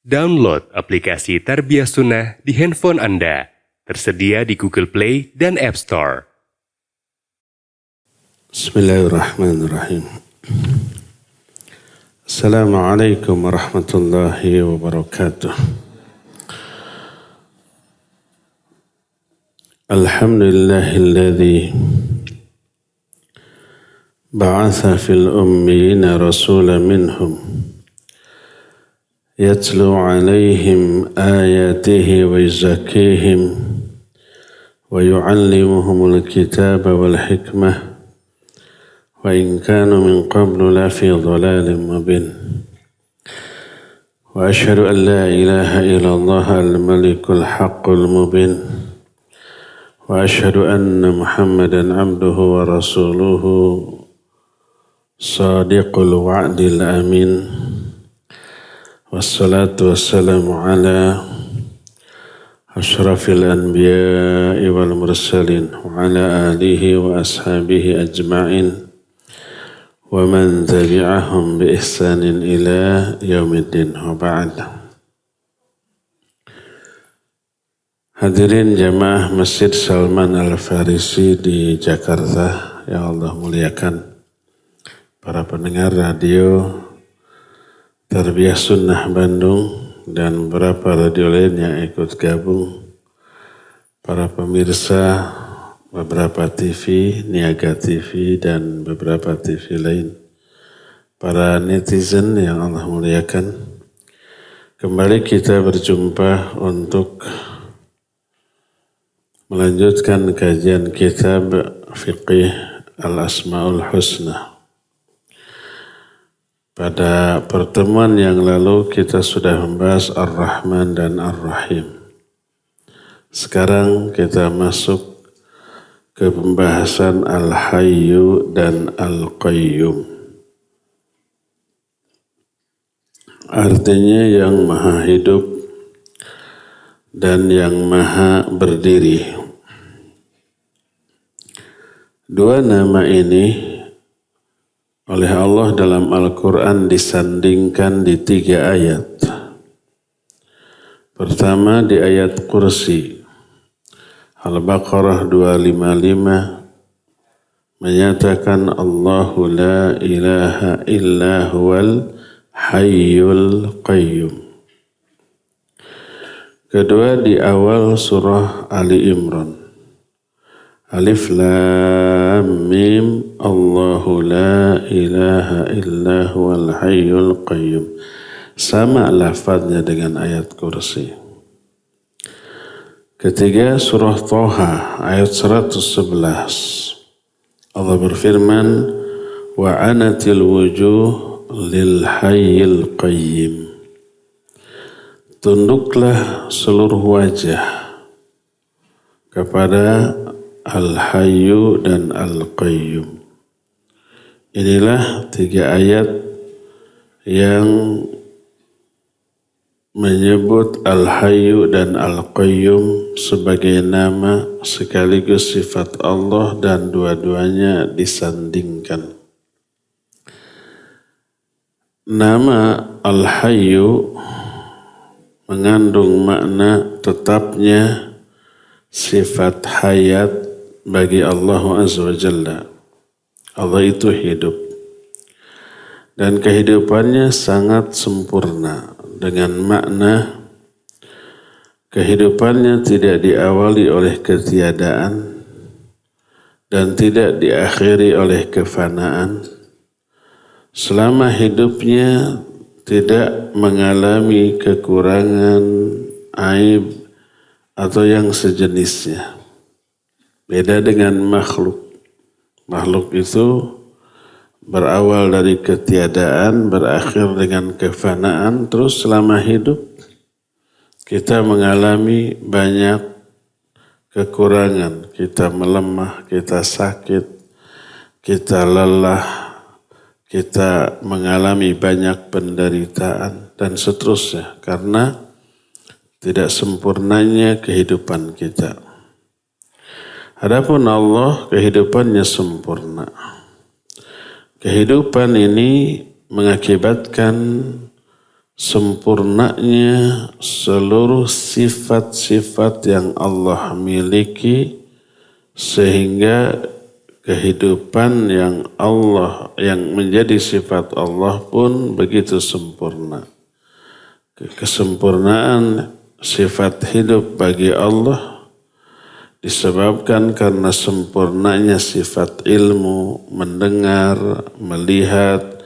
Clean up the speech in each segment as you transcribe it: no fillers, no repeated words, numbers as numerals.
Download aplikasi Tarbiyah Sunnah di handphone Anda. Tersedia di Google Play dan App Store. Bismillahirrahmanirrahim. Assalamualaikum warahmatullahi wabarakatuh. Alhamdulillahilladzi ba'atha fil ummiyina rasulan minhum يتلو عليهم آياته ويزكيهم ويعلمهم الكتاب والحكمة وإن كانوا من قبل لفي ضلال مبين وأشهد أن لا إله إلا الله الملك الحق المبين وأشهد أن محمدا عبده ورسوله صادق الوعد الأمين wassalatu wassalamu ala ashrafil anbiya'i wal mursalin wa ala alihi wa ashabihi ajma'in wa man tabi'ahum bi ihsanin ila yaumiddin wa ba'd. Hadirin jamaah Masjid Salman Al-Farisi di Jakarta yang Allah muliakan, para pendengar radio Tarbiyah Sunnah Bandung dan beberapa radio lain yang ikut gabung, para pemirsa beberapa TV, Niaga TV dan beberapa TV lain, para netizen yang Allah muliakan. Kembali kita berjumpa untuk melanjutkan kajian kitab Fiqih Al-Asma'ul Husna. Pada pertemuan yang lalu kita sudah membahas Ar-Rahman dan Ar-Rahim. Sekarang kita masuk ke pembahasan Al-Hayyu dan Al-Qayyum. Artinya yang maha hidup dan yang maha berdiri. Dua nama ini oleh Allah dalam Al-Quran disandingkan di 3 ayat. Pertama di ayat Kursi, Al-Baqarah 255, menyatakan Allahu la ilaha illa huwal hayyul qayyum. Kedua di awal surah Ali Imran, Alif Lam Mim Allahu la ilaha illa huwal hayyul qayyum. Sama lafadznya dengan ayat Kursi. Ketiga surah Thaha ayat 111. Allah berfirman, wa anatil wujuh lil hayyil qayyim. Tunduklah seluruh wajah kepada Al-Hayyu dan Al-Qayyum. Inilah 3 ayat yang menyebut Al-Hayyu dan Al-Qayyum sebagai nama sekaligus sifat Allah dan dua-duanya disandingkan. Nama Al-Hayyu mengandung makna tetapnya sifat hayat bagi Allah Azza wa Jalla. Allah itu hidup dan kehidupannya sangat sempurna, dengan makna kehidupannya tidak diawali oleh ketiadaan dan tidak diakhiri oleh kefanaan. Selama hidupnya tidak mengalami kekurangan, aib atau yang sejenisnya. Beda dengan makhluk. Makhluk itu berawal dari ketiadaan, berakhir dengan kefanaan, terus selama hidup kita mengalami banyak kekurangan. Kita melemah, kita sakit, kita lelah, kita mengalami banyak penderitaan dan seterusnya karena tidak sempurnanya kehidupan kita. Adapun Allah kehidupannya sempurna. Kehidupan ini mengakibatkan sempurnanya seluruh sifat-sifat yang Allah miliki, sehingga kehidupan yang menjadi sifat Allah pun begitu sempurna. Kesempurnaan sifat hidup bagi Allah disebabkan karena sempurnanya sifat ilmu, mendengar, melihat,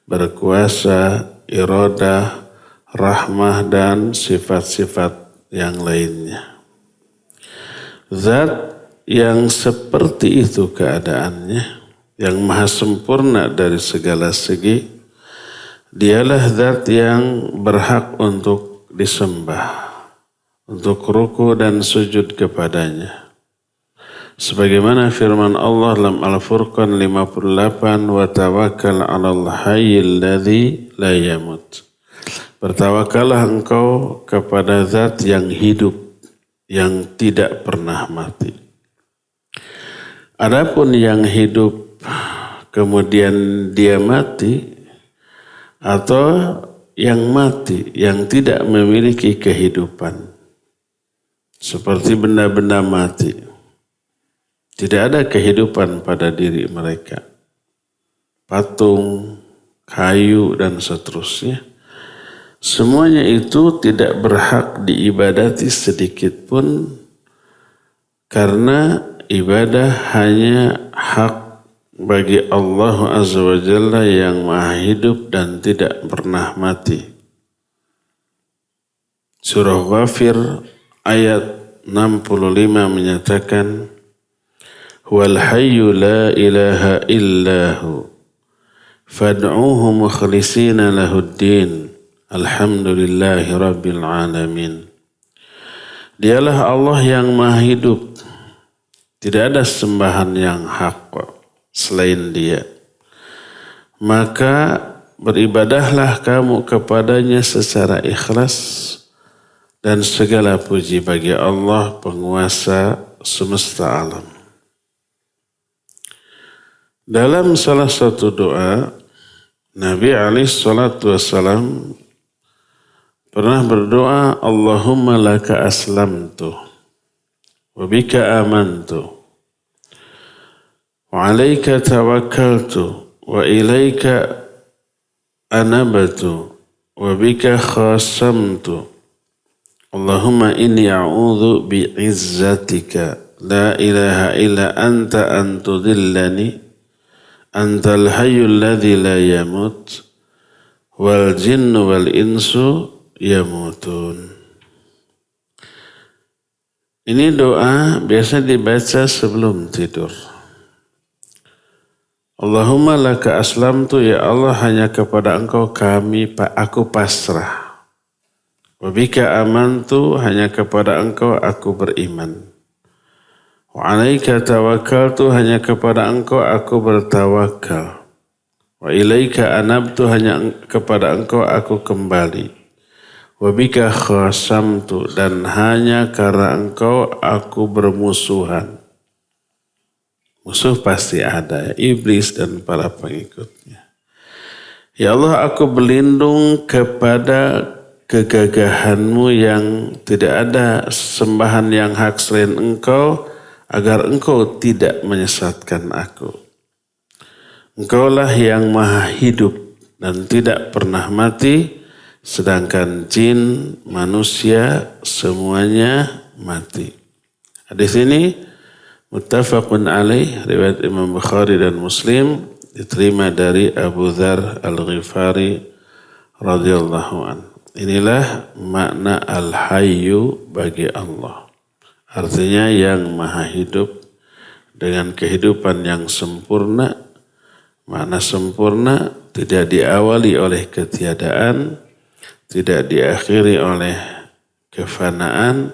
berkuasa, iradah, rahmah, dan sifat-sifat yang lainnya. Zat yang seperti itu keadaannya, yang maha sempurna dari segala segi, dialah zat yang berhak untuk disembah, untuk ruku dan sujud kepadanya. Sebagaimana firman Allah dalam Al-Furqan 58, wa tawakkal 'alal hayyil ladzi la yamut. Bertawakallah engkau kepada zat yang hidup, yang tidak pernah mati. Adapun yang hidup kemudian dia mati, atau yang mati yang tidak memiliki kehidupan, seperti benda-benda mati, tidak ada kehidupan pada diri mereka. Patung, kayu, dan seterusnya. Semuanya itu tidak berhak diibadati sedikit pun, karena ibadah hanya hak bagi Allah Azza wa Jalla yang maha hidup dan tidak pernah mati. Surah Ghafir ayat 65 menyatakan, Huwal hayyu la ilaha illahu fad'uhu mukhlisina lahuddin alhamdulillahi rabbil alamin. Dialah Allah yang maha hidup, tidak ada sembahan yang hak selain dia. Maka beribadahlah kamu kepadanya secara ikhlas, dan segala puji bagi Allah penguasa semesta alam. Dalam salah satu doa, Nabi SAW pernah berdoa, Allahumma laka aslamtu, wa bika amantu, wa alaika tawakkaltu, wa ilaika anabatu, wa bika khasamtu. Allahumma inni a'udhu bi'izzatika, la ilaha illa anta antudillani, antal hayyul ladzi la yamut, wal jinnu wal insu yamutun. Ini doa biasa dibaca sebelum tidur. Allahumma laka aslamtu, ya Allah hanya kepada engkau aku pasrah. Wabika amantu, hanya kepada engkau aku beriman. Wa alaika tawakkaltu, hanya kepada engkau aku bertawakal. Wa ilaika anabtu, hanya kepada engkau aku kembali. Wa bika khasamtu, dan hanya karena engkau aku bermusuhan. Musuh pasti ada, iblis dan para pengikutnya. Ya Allah, aku berlindung kepada kegagahanmu yang tidak ada sembahan yang hak selain engkau, agar engkau tidak menyesatkan aku. Engkaulah yang maha hidup dan tidak pernah mati, sedangkan jin, manusia, semuanya mati. Hadis ini muttafaqun alaih, riwayat Imam Bukhari dan Muslim, diterima dari Abu Dzar Al-Ghifari radhiyallahu anhu. Inilah makna al-hayyu bagi Allah. Artinya yang maha hidup dengan kehidupan yang sempurna. Makna sempurna tidak diawali oleh ketiadaan, tidak diakhiri oleh kefanaan,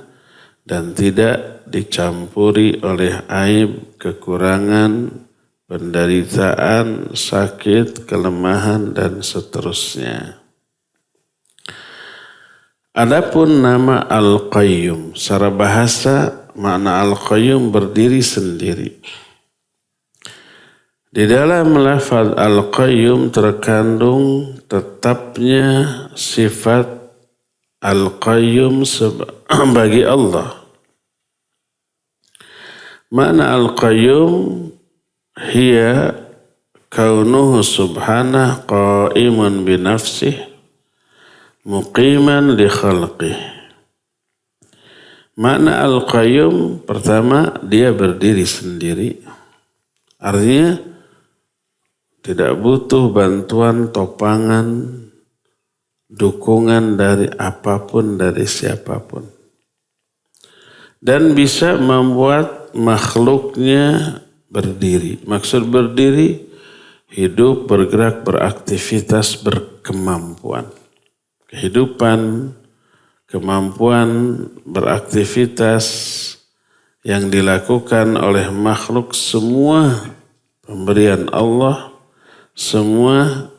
dan tidak dicampuri oleh aib, kekurangan, penderitaan, sakit, kelemahan, dan seterusnya. Adapun nama Al-Qayyum, secara bahasa makna Al-Qayyum berdiri sendiri. Di dalam lafaz Al-Qayyum terkandung tetapnya sifat Al-Qayyum bagi Allah. Makna Al-Qayyum hiya kaunuhu subhanah qa'iman binafsih muqiman li khalqih. Makna Al-Qayyum pertama, dia berdiri sendiri. Artinya tidak butuh bantuan, topangan, dukungan dari apapun, dari siapapun. Dan bisa membuat makhluknya berdiri. Maksud berdiri, hidup, bergerak, beraktivitas, berkemampuan. Kehidupan, kemampuan beraktivitas yang dilakukan oleh makhluk semua pemberian Allah, semua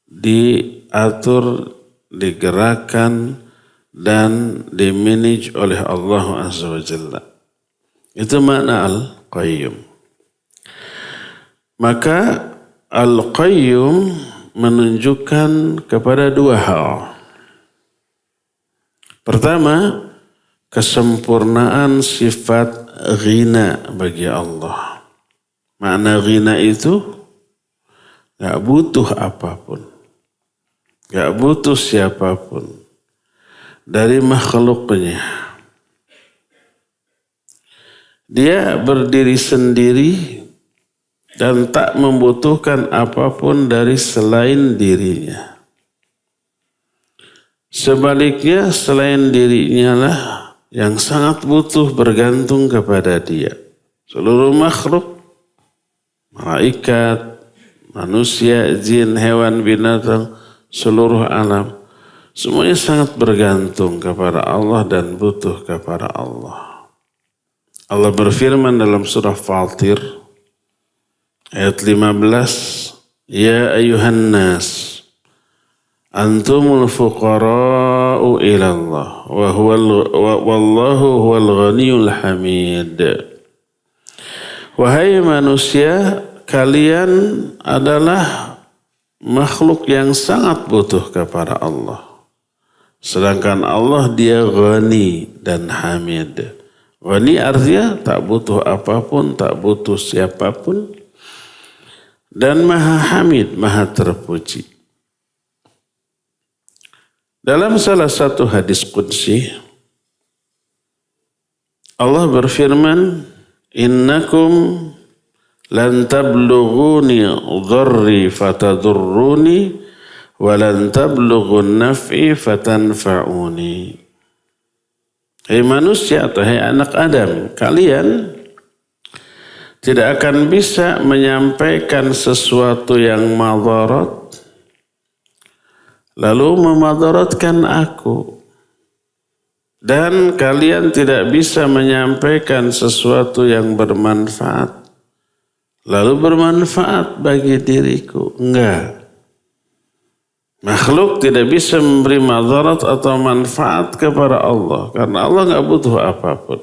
diatur, digerakkan, dan dimanage oleh Allah Azza wa Jalla. Itu makna Al-Qayyum. Maka Al-Qayyum menunjukkan kepada dua hal. Pertama, kesempurnaan sifat ghina bagi Allah. Makna ghina itu gak butuh apapun, gak butuh siapapun dari makhluknya. Dia berdiri sendiri dan tak membutuhkan apapun dari selain dirinya. Sebaliknya, selain dirinya lah yang sangat butuh bergantung kepada dia. Seluruh makhluk, malaikat, manusia, jin, hewan, binatang, seluruh alam, semuanya sangat bergantung kepada Allah dan butuh kepada Allah. Allah berfirman dalam surah Fatir ayat 15, Ya ayuhan nas, antumul fuqara'u ilallah, wallahu huwal ghaniyul hamid. Wahai manusia, kalian adalah makhluk yang sangat butuh kepada Allah. Sedangkan Allah dia ghani dan hamid. Ghani artinya tak butuh apapun, tak butuh siapapun. Dan maha hamid, maha terpuji. Dalam salah satu hadis qudsi, Allah berfirman, Innakum lan tablughuni dharri fatadurruni wa lan tablughun naf'i fatanfa'uni. Hai manusia atau hai anak Adam, kalian tidak akan bisa menyampaikan sesuatu yang madarat lalu memadaratkan aku. Dan kalian tidak bisa menyampaikan sesuatu yang bermanfaat lalu bermanfaat bagi diriku. Enggak. Makhluk tidak bisa memberi madarat atau manfaat kepada Allah. Karena Allah enggak butuh apapun.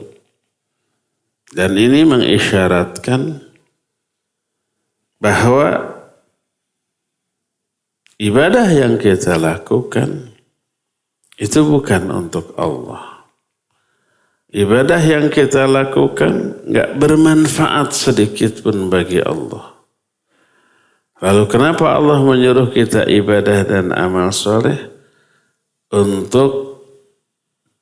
Dan ini mengisyaratkan bahwa ibadah yang kita lakukan itu bukan untuk Allah. Ibadah yang kita lakukan enggak bermanfaat sedikit pun bagi Allah. Lalu kenapa Allah menyuruh kita ibadah dan amal soleh? Untuk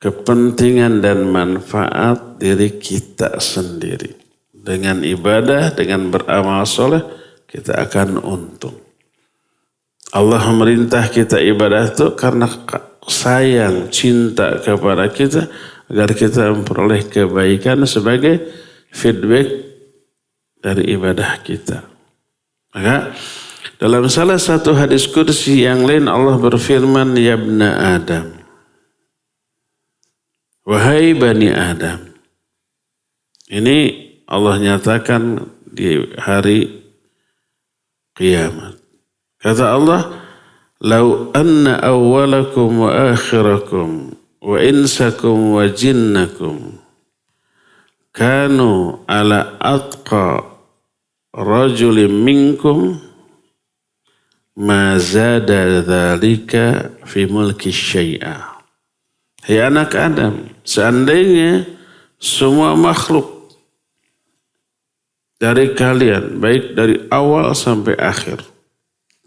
kepentingan dan manfaat diri kita sendiri. Dengan ibadah, dengan beramal soleh, kita akan untung. Allah memerintah kita ibadah itu karena sayang, cinta kepada kita, agar kita memperoleh kebaikan sebagai feedback dari ibadah kita. Maka dalam salah satu hadis qudsi yang lain Allah berfirman, Ya ibna Adam, wahai Bani Adam. Ini Allah nyatakan di hari kiamat. Kata Allah, Lau anna awwalakum wa akhirakum wa insakum wa jinnakum kanu ala atqa rajulin minkum ma zada dzalika fi mulki syai'a. Hai anak Adam, seandainya semua makhluk dari kalian, baik dari awal sampai akhir,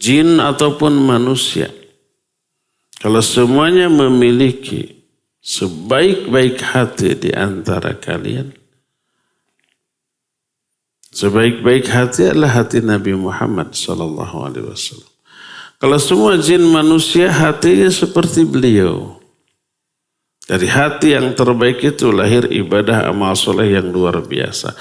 jin ataupun manusia, kalau semuanya memiliki sebaik-baik hati di antara kalian, sebaik-baik hati adalah hati Nabi Muhammad SAW. Kalau semua jin manusia hatinya seperti beliau, dari hati yang terbaik itu lahir ibadah amal soleh yang luar biasa.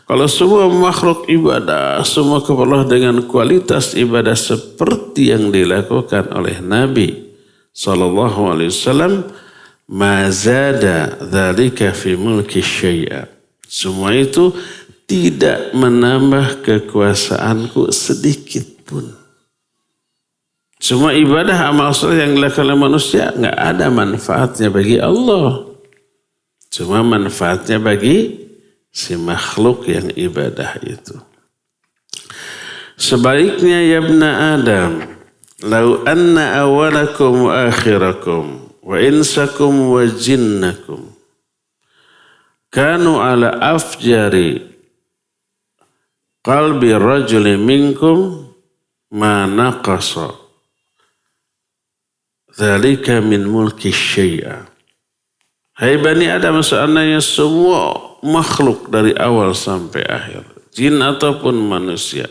Kalau semua makhluk ibadah, semua kepada Allah dengan kualitas ibadah seperti yang dilakukan oleh Nabi SAW, ma zada dzalika fi mulki syai'a. Semua itu tidak menambah kekuasaanku sedikit pun. Semua ibadah amal soleh yang dilakukan oleh manusia nggak ada manfaatnya bagi Allah. Cuma manfaatnya bagi si makhluk yang ibadah itu. Sebaliknya ya ibna Adam, lau anna awalakum wa akhirakum wa insakum wa jinnakum kanu ala afjari qalbi rajuli minkum ma naqasa dzalika min mulki syai'a. Hai Bani Adam, seandainya semua makhluk dari awal sampai akhir, jin ataupun manusia,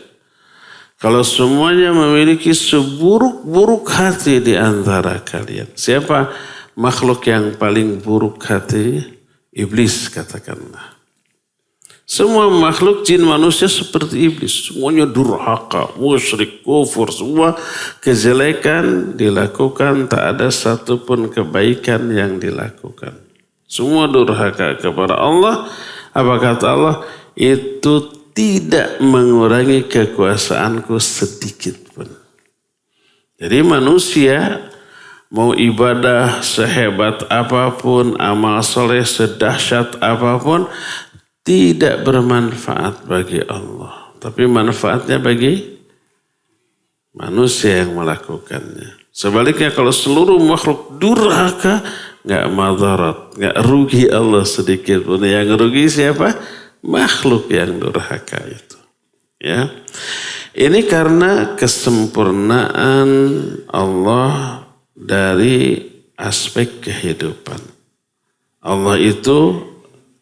kalau semuanya memiliki seburuk-buruk hati di antara kalian. Siapa makhluk yang paling buruk hati? Iblis, katakanlah. Semua makhluk jin manusia seperti iblis. Semuanya durhaka, musyrik, kufur. Semua kejelekan dilakukan. Tak ada satupun kebaikan yang dilakukan. Semua durhaka kepada Allah. Apa kata Allah? Itu tidak mengurangi kekuasaanku sedikit pun. Jadi manusia mau ibadah sehebat apapun, amal soleh sedahsyat apapun, tidak bermanfaat bagi Allah. Tapi manfaatnya bagi manusia yang melakukannya. Sebaliknya kalau seluruh makhluk durhaka, nggak madarat, nggak rugi Allah sedikit pun. Yang rugi siapa? Makhluk yang durhaka itu. Ya, ini karena kesempurnaan Allah dari aspek kehidupan. Allah itu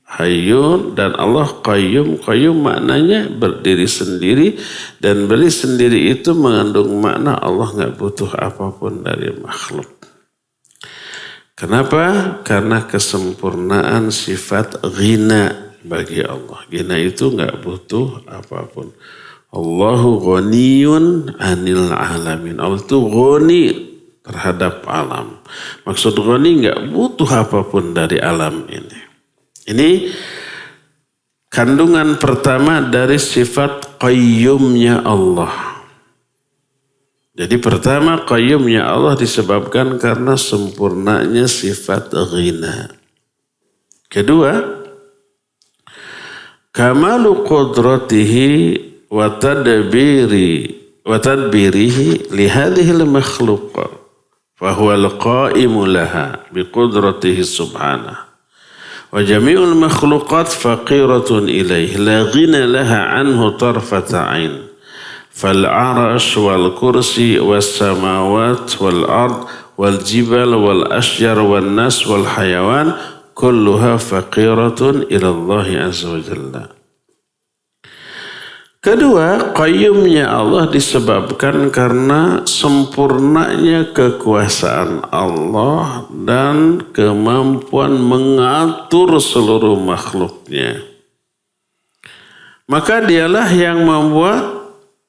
Hayyun dan Allah Qayyum. Qayyum maknanya berdiri sendiri, dan berdiri sendiri itu mengandung makna Allah nggak butuh apapun dari makhluk. Kenapa? Karena kesempurnaan sifat ghina bagi Allah. Ghina itu nggak butuh apapun. Allahu ghaniyun anil alamin. Allah itu ghani terhadap alam. Maksud ghani nggak butuh apapun dari alam ini. Ini kandungan pertama dari sifat qayyumnya Allah. Jadi pertama qayyumnya Allah disebabkan karena sempurnanya sifat ghina. Kedua, kamalu qudratihi wa tadbirihi li hadhihi al-makhluq fa huwa al-qa'imu laha bi qudratihi subhanahu. Wa jami'ul makhluqat faqiratun ilaih la ghina laha anhu tarfata ain. Fal arash wal kursi was samawat wal ard wal jibal wal ashjar wal nas wal hayawan kulluha faqiratun ila Allah azza wa jalla. Kedua, qayyumnya Allah disebabkan karena sempurnanya kekuasaan Allah dan kemampuan mengatur seluruh makhluknya. Maka dialah yang membuat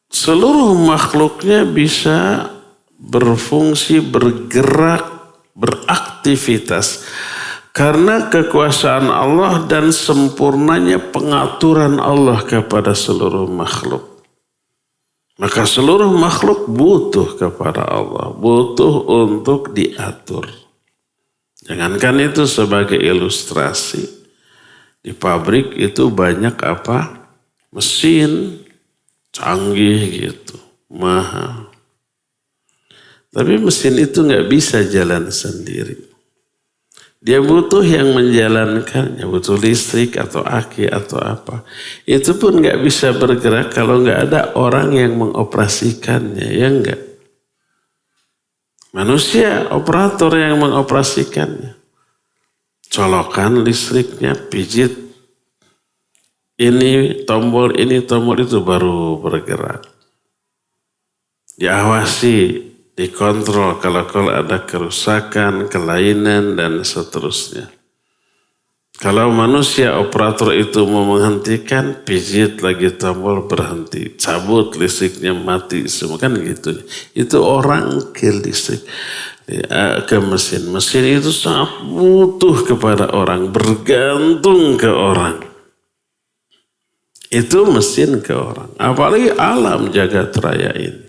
seluruh makhluknya bisa berfungsi, bergerak, beraktivitas. Karena kekuasaan Allah dan sempurnanya pengaturan Allah kepada seluruh makhluk. Maka seluruh makhluk butuh kepada Allah. Butuh untuk diatur. Jangankan itu sebagai ilustrasi. Di pabrik itu banyak apa? Mesin canggih gitu, mahal. Tapi mesin itu nggak bisa jalan sendiri. Dia butuh yang menjalankannya, butuh listrik atau aki atau apa. Itu pun nggak bisa bergerak kalau nggak ada orang yang mengoperasikannya, ya enggak? Manusia, operator yang mengoperasikannya. Colokan listriknya, pijit ini tombol itu baru bergerak. Diawasi, dikontrol kalau ada kerusakan, kelainan dan seterusnya. Kalau manusia operator itu mau menghentikan, pijit lagi tombol berhenti, cabut listriknya mati semua kan gitu. Itu orang ke listrik, ke mesin. Mesin itu sangat butuh kepada orang, bergantung ke orang. Itu mesin ke orang. Apalagi alam jagat raya ini.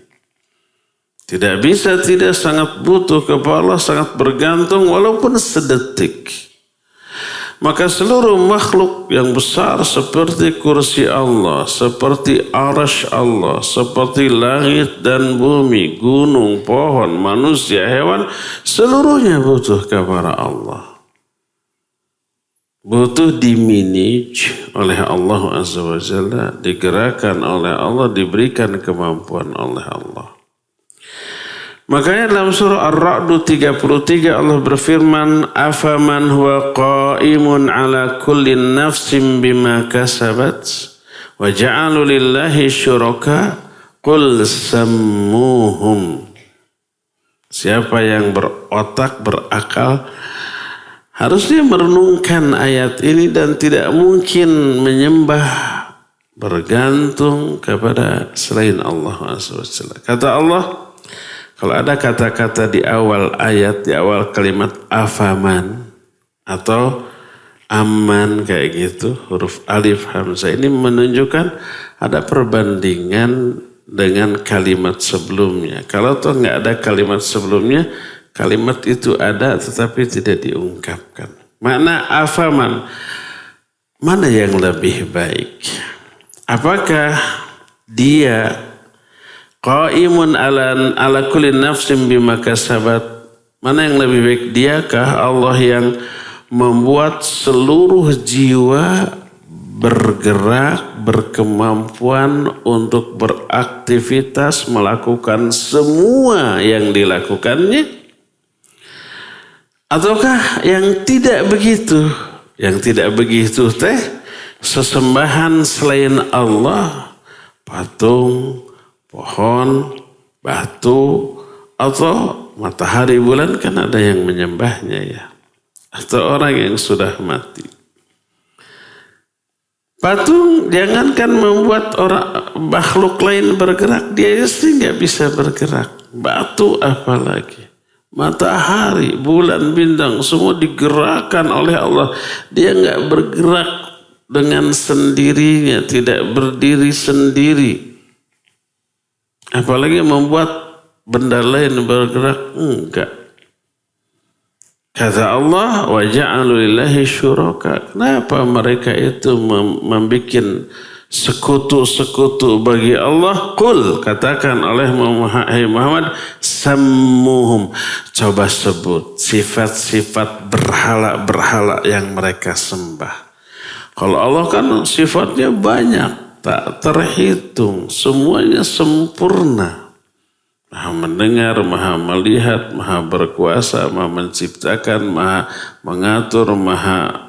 Tidak bisa tidak, sangat butuh kepada Allah, sangat bergantung walaupun sedetik. Maka seluruh makhluk yang besar seperti kursi Allah, seperti arasy Allah, seperti langit dan bumi, gunung, pohon, manusia, hewan, seluruhnya butuh kepada Allah. Butuh dimanage oleh Allah Azza wa Jalla, digerakkan oleh Allah, diberikan kemampuan oleh Allah. Makanya dalam surah Ar-Ra'd 33 Allah berfirman, afaman huwa qa'imun ala kulli nafsin bima kasabat wa ja'alu lillahi syuraka qul sammuhum. Siapa yang berotak, berakal, harusnya merenungkan ayat ini dan tidak mungkin menyembah, bergantung kepada selain Allah SWT. Kata Allah, kalau ada kata-kata di awal ayat, di awal kalimat afaman atau aman kayak gitu, huruf alif hamzah ini menunjukkan ada perbandingan dengan kalimat sebelumnya. Kalau toh nggak ada kalimat sebelumnya, kalimat itu ada tetapi tidak diungkapkan. Makna afaman, mana yang lebih baik? Apakah dia qaimun ala kulli nafsin bima kasabat? Mana yang lebih baik? Diakah Allah yang membuat seluruh jiwa bergerak, berkemampuan untuk beraktivitas, melakukan semua yang dilakukannya? Ataukah yang tidak begitu? Yang tidak begitu sesembahan selain Allah, patung, pohon, batu, atau matahari, bulan, kan ada yang menyembahnya ya. Atau orang yang sudah mati. Patung jangankan membuat orang makhluk lain bergerak, dia sendiri nggak bisa bergerak. Batu apalagi. Matahari, bulan, bintang, semua digerakkan oleh Allah. Dia nggak bergerak dengan sendirinya, tidak berdiri sendiri. Apalagi membuat benda lain bergerak, enggak. Kata Allah, wa ja'alu lillahi syuraka. Kenapa mereka itu membuat sekutu-sekutu bagi Allah? Qul, katakan oleh Muhammad, sammuhum. Coba sebut sifat-sifat berhala-berhala yang mereka sembah. Kalau Allah kan sifatnya banyak, tak terhitung, semuanya sempurna. Maha mendengar, maha melihat, maha berkuasa, maha menciptakan, maha mengatur, maha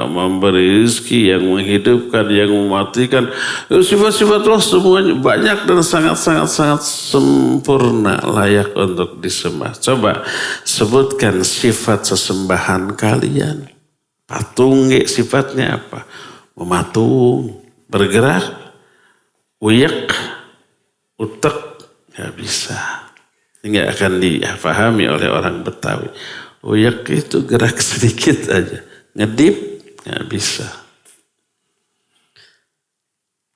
memberi rezeki, yang menghidupkan, yang mematikan. Sifat-sifat Allah semuanya banyak dan sangat-sangat sempurna, layak untuk disembah. Coba sebutkan sifat sesembahan kalian. Patung sifatnya apa? Mematung, bergerak, uyak, utek, nggak bisa. Nggak akan dipahami oleh orang Betawi. Uyak itu gerak sedikit aja. Ngedip, nggak bisa.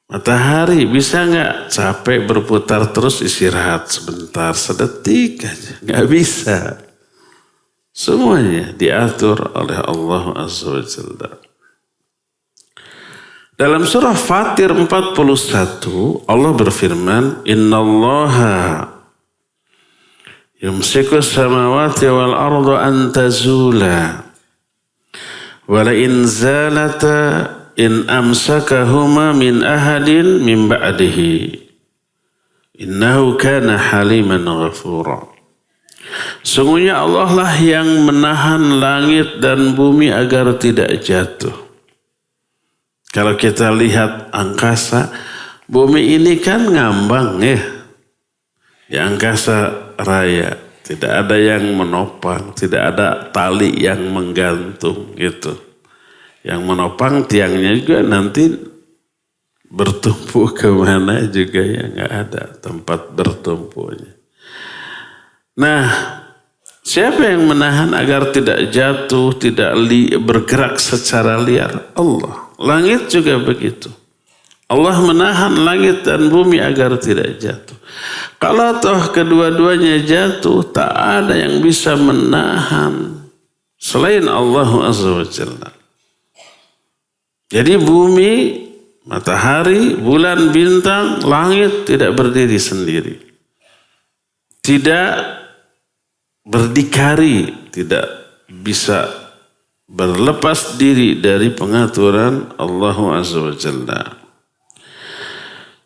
Matahari bisa nggak? Capek berputar terus, istirahat sebentar, sedetik aja. Nggak bisa. Semuanya diatur oleh Allah Azza wa Jalla. Dalam surah Fatir 41 Allah berfirman, Innallaha yumsiku samawati wal arda an tazula wa la in zalata in amsakahuma min ahadin min ba'dihi innahu kana haliman ghafura. Sungguhnya Allah lah yang menahan langit dan bumi agar tidak jatuh. Kalau kita lihat angkasa, bumi ini kan ngambang ya. Di angkasa raya. Tidak ada yang menopang, tidak ada tali yang menggantung gitu. Yang menopang tiangnya juga nanti bertumpu kemana juga ya, nggak ada tempat bertumpunya. Nah, siapa yang menahan agar tidak jatuh, tidak bergerak secara liar? Allah. Langit juga begitu. Allah menahan langit dan bumi agar tidak jatuh. Kalau toh kedua-duanya jatuh, tak ada yang bisa menahan selain Allah Azza wa Jalla. Jadi bumi, matahari, bulan, bintang, langit tidak berdiri sendiri. Tidak berdikari, tidak bisa berlepas diri dari pengaturan Allah Azza wa Jalla.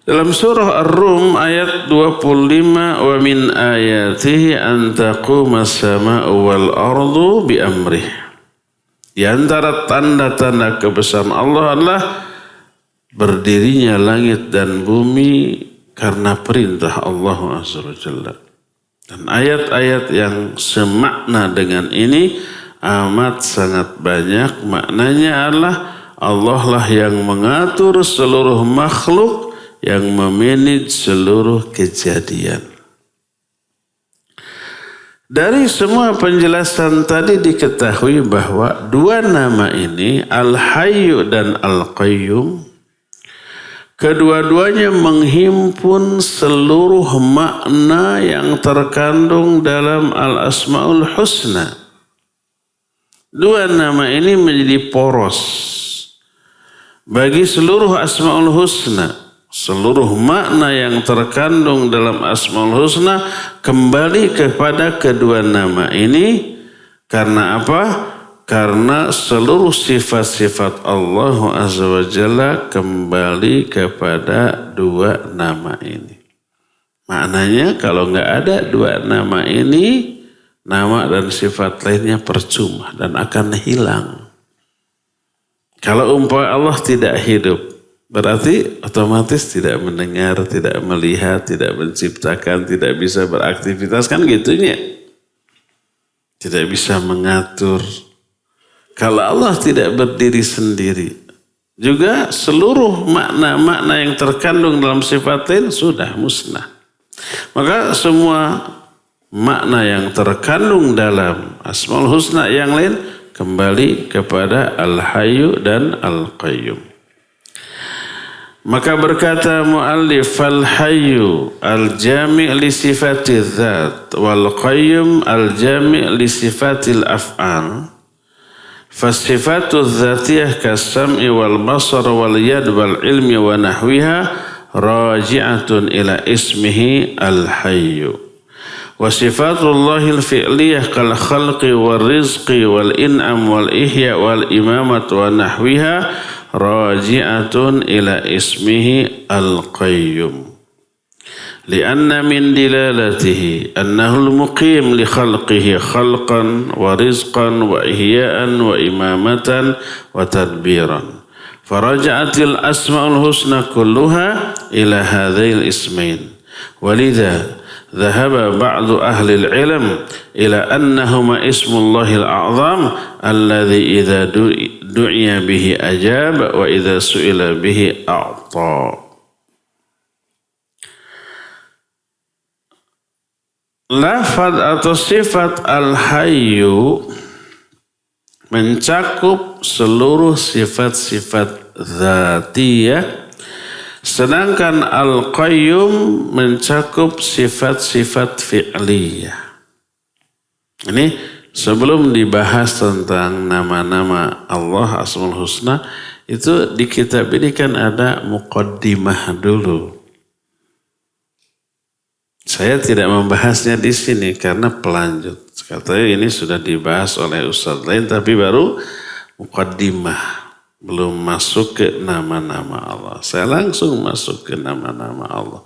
Dalam surah Ar-Rum ayat 25, wa min ayatihi an taquma as-sama'u wal ardu bi amrih. Di antara tanda-tanda kebesaran Allah adalah berdirinya langit dan bumi karena perintah Allah Azza wa Jalla. Dan ayat-ayat yang semakna dengan ini amat sangat banyak. Maknanya adalah Allah lah yang mengatur seluruh makhluk, yang memanage seluruh kejadian. Dari semua penjelasan tadi diketahui bahwa dua nama ini, Al-Hayyu dan Al-Qayyum, kedua-duanya menghimpun seluruh makna yang terkandung dalam Al-Asma'ul Husna. Dua nama ini menjadi poros bagi seluruh Asma'ul Husna. Seluruh makna yang terkandung dalam Asma'ul Husna kembali kepada kedua nama ini. Karena apa? Karena seluruh sifat-sifat Allah Azza wa Jalla kembali kepada dua nama ini. Maknanya kalau nggak ada dua nama ini, nama dan sifat lainnya percuma dan akan hilang. Kalau umpama Allah tidak hidup, berarti otomatis tidak mendengar, tidak melihat, tidak menciptakan, tidak bisa beraktivitas, kan gitunya. Tidak bisa mengatur. Kalau Allah tidak berdiri sendiri, juga seluruh makna-makna yang terkandung dalam sifat lain sudah musnah. Maka semua makna yang terkandung dalam Asmaul Husna yang lain kembali kepada Al-Hayyu dan Al-Qayyum. Maka berkata muallif, Al-Hayyu al-jami' li sifati dzat wal Qayyum al-jami' li sifatil af'al. Fasifatu dzatiyah kas-sam'i wal basar wal yad wal ilmi wa nahwiha raji'atun ila ismihi Al-Hayyu. وصفات الله الفعلية كالخلق والرزق والإنعام والإحياء والإمامة ونحوها راجعة إلى اسمه القيوم لأن من دلالته أنه المقيم لخلقه خلقا ورزقا وإحياء وإمامة وتدبيرا فرجعت الأسماء الحسنى كلها إلى هذين الاسمين ولذا ذهب بعض أهل العلم إلى أنهما اسم الله الأعظم الذي إذا دعي به أجاب وإذا سئل به أعطى. Lafaz atau sifat Al-Hayyu mencakup seluruh sifat-sifat dzatiyah, sedangkan Al-Qayyum mencakup sifat-sifat fi'liyah. Ini sebelum dibahas tentang nama-nama Allah Asmaul Husna, Itu di kitab ini kan ada muqaddimah dulu. Saya tidak membahasnya di sini karena pelanjut. Katanya ini sudah dibahas oleh ustadz lain tapi baru muqaddimah. Belum masuk ke nama-nama Allah. Saya langsung masuk ke nama-nama Allah.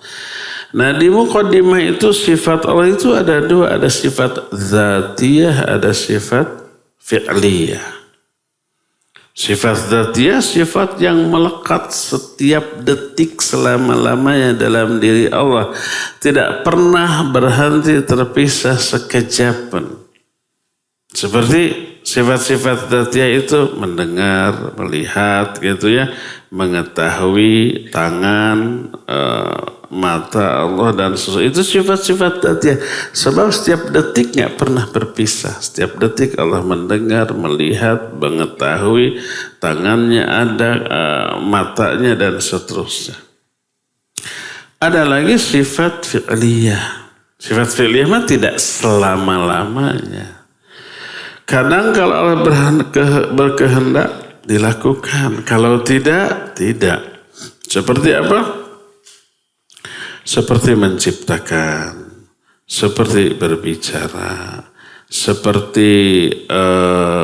Nah di muqaddimah itu sifat Allah itu ada dua. Ada sifat dzatiyah, ada sifat fi'liyah. Sifat dzatiyah, sifat yang melekat setiap detik selama-lamanya dalam diri Allah. Tidak pernah berhenti terpisah sekejap pun. Seperti sifat-sifat dzatiyah itu mendengar, melihat gitu ya, mengetahui, tangan, mata Allah dan sesuatu. Itu sifat-sifat dzatiyah. Sebab setiap detik nggak pernah berpisah. Setiap detik Allah mendengar, melihat, mengetahui, tangannya ada, matanya dan seterusnya. Ada lagi sifat fi'liyah. Sifat fi'liyah mah tidak selama-lamanya. Kadang kalau Allah berkehendak dilakukan. Kalau tidak, tidak. Seperti apa? Seperti menciptakan. Seperti berbicara. Seperti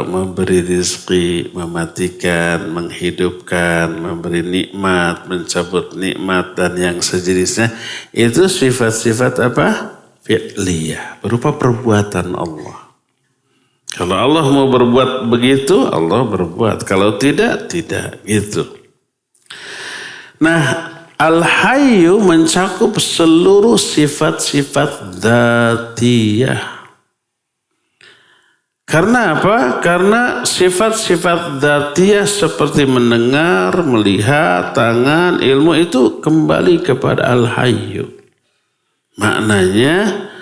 memberi rizki, mematikan, menghidupkan, memberi nikmat, mencabut nikmat, dan yang sejenisnya. Itu sifat-sifat apa? Fi'liyah. Berupa perbuatan Allah. Kalau Allah mau berbuat begitu, Allah berbuat. Kalau tidak, tidak. Gitu. Nah, Al-Hayyu mencakup seluruh sifat-sifat dzatiyah. Karena apa? Karena sifat-sifat dzatiyah seperti mendengar, melihat, tangan, ilmu itu kembali kepada Al-Hayyu. Maknanya,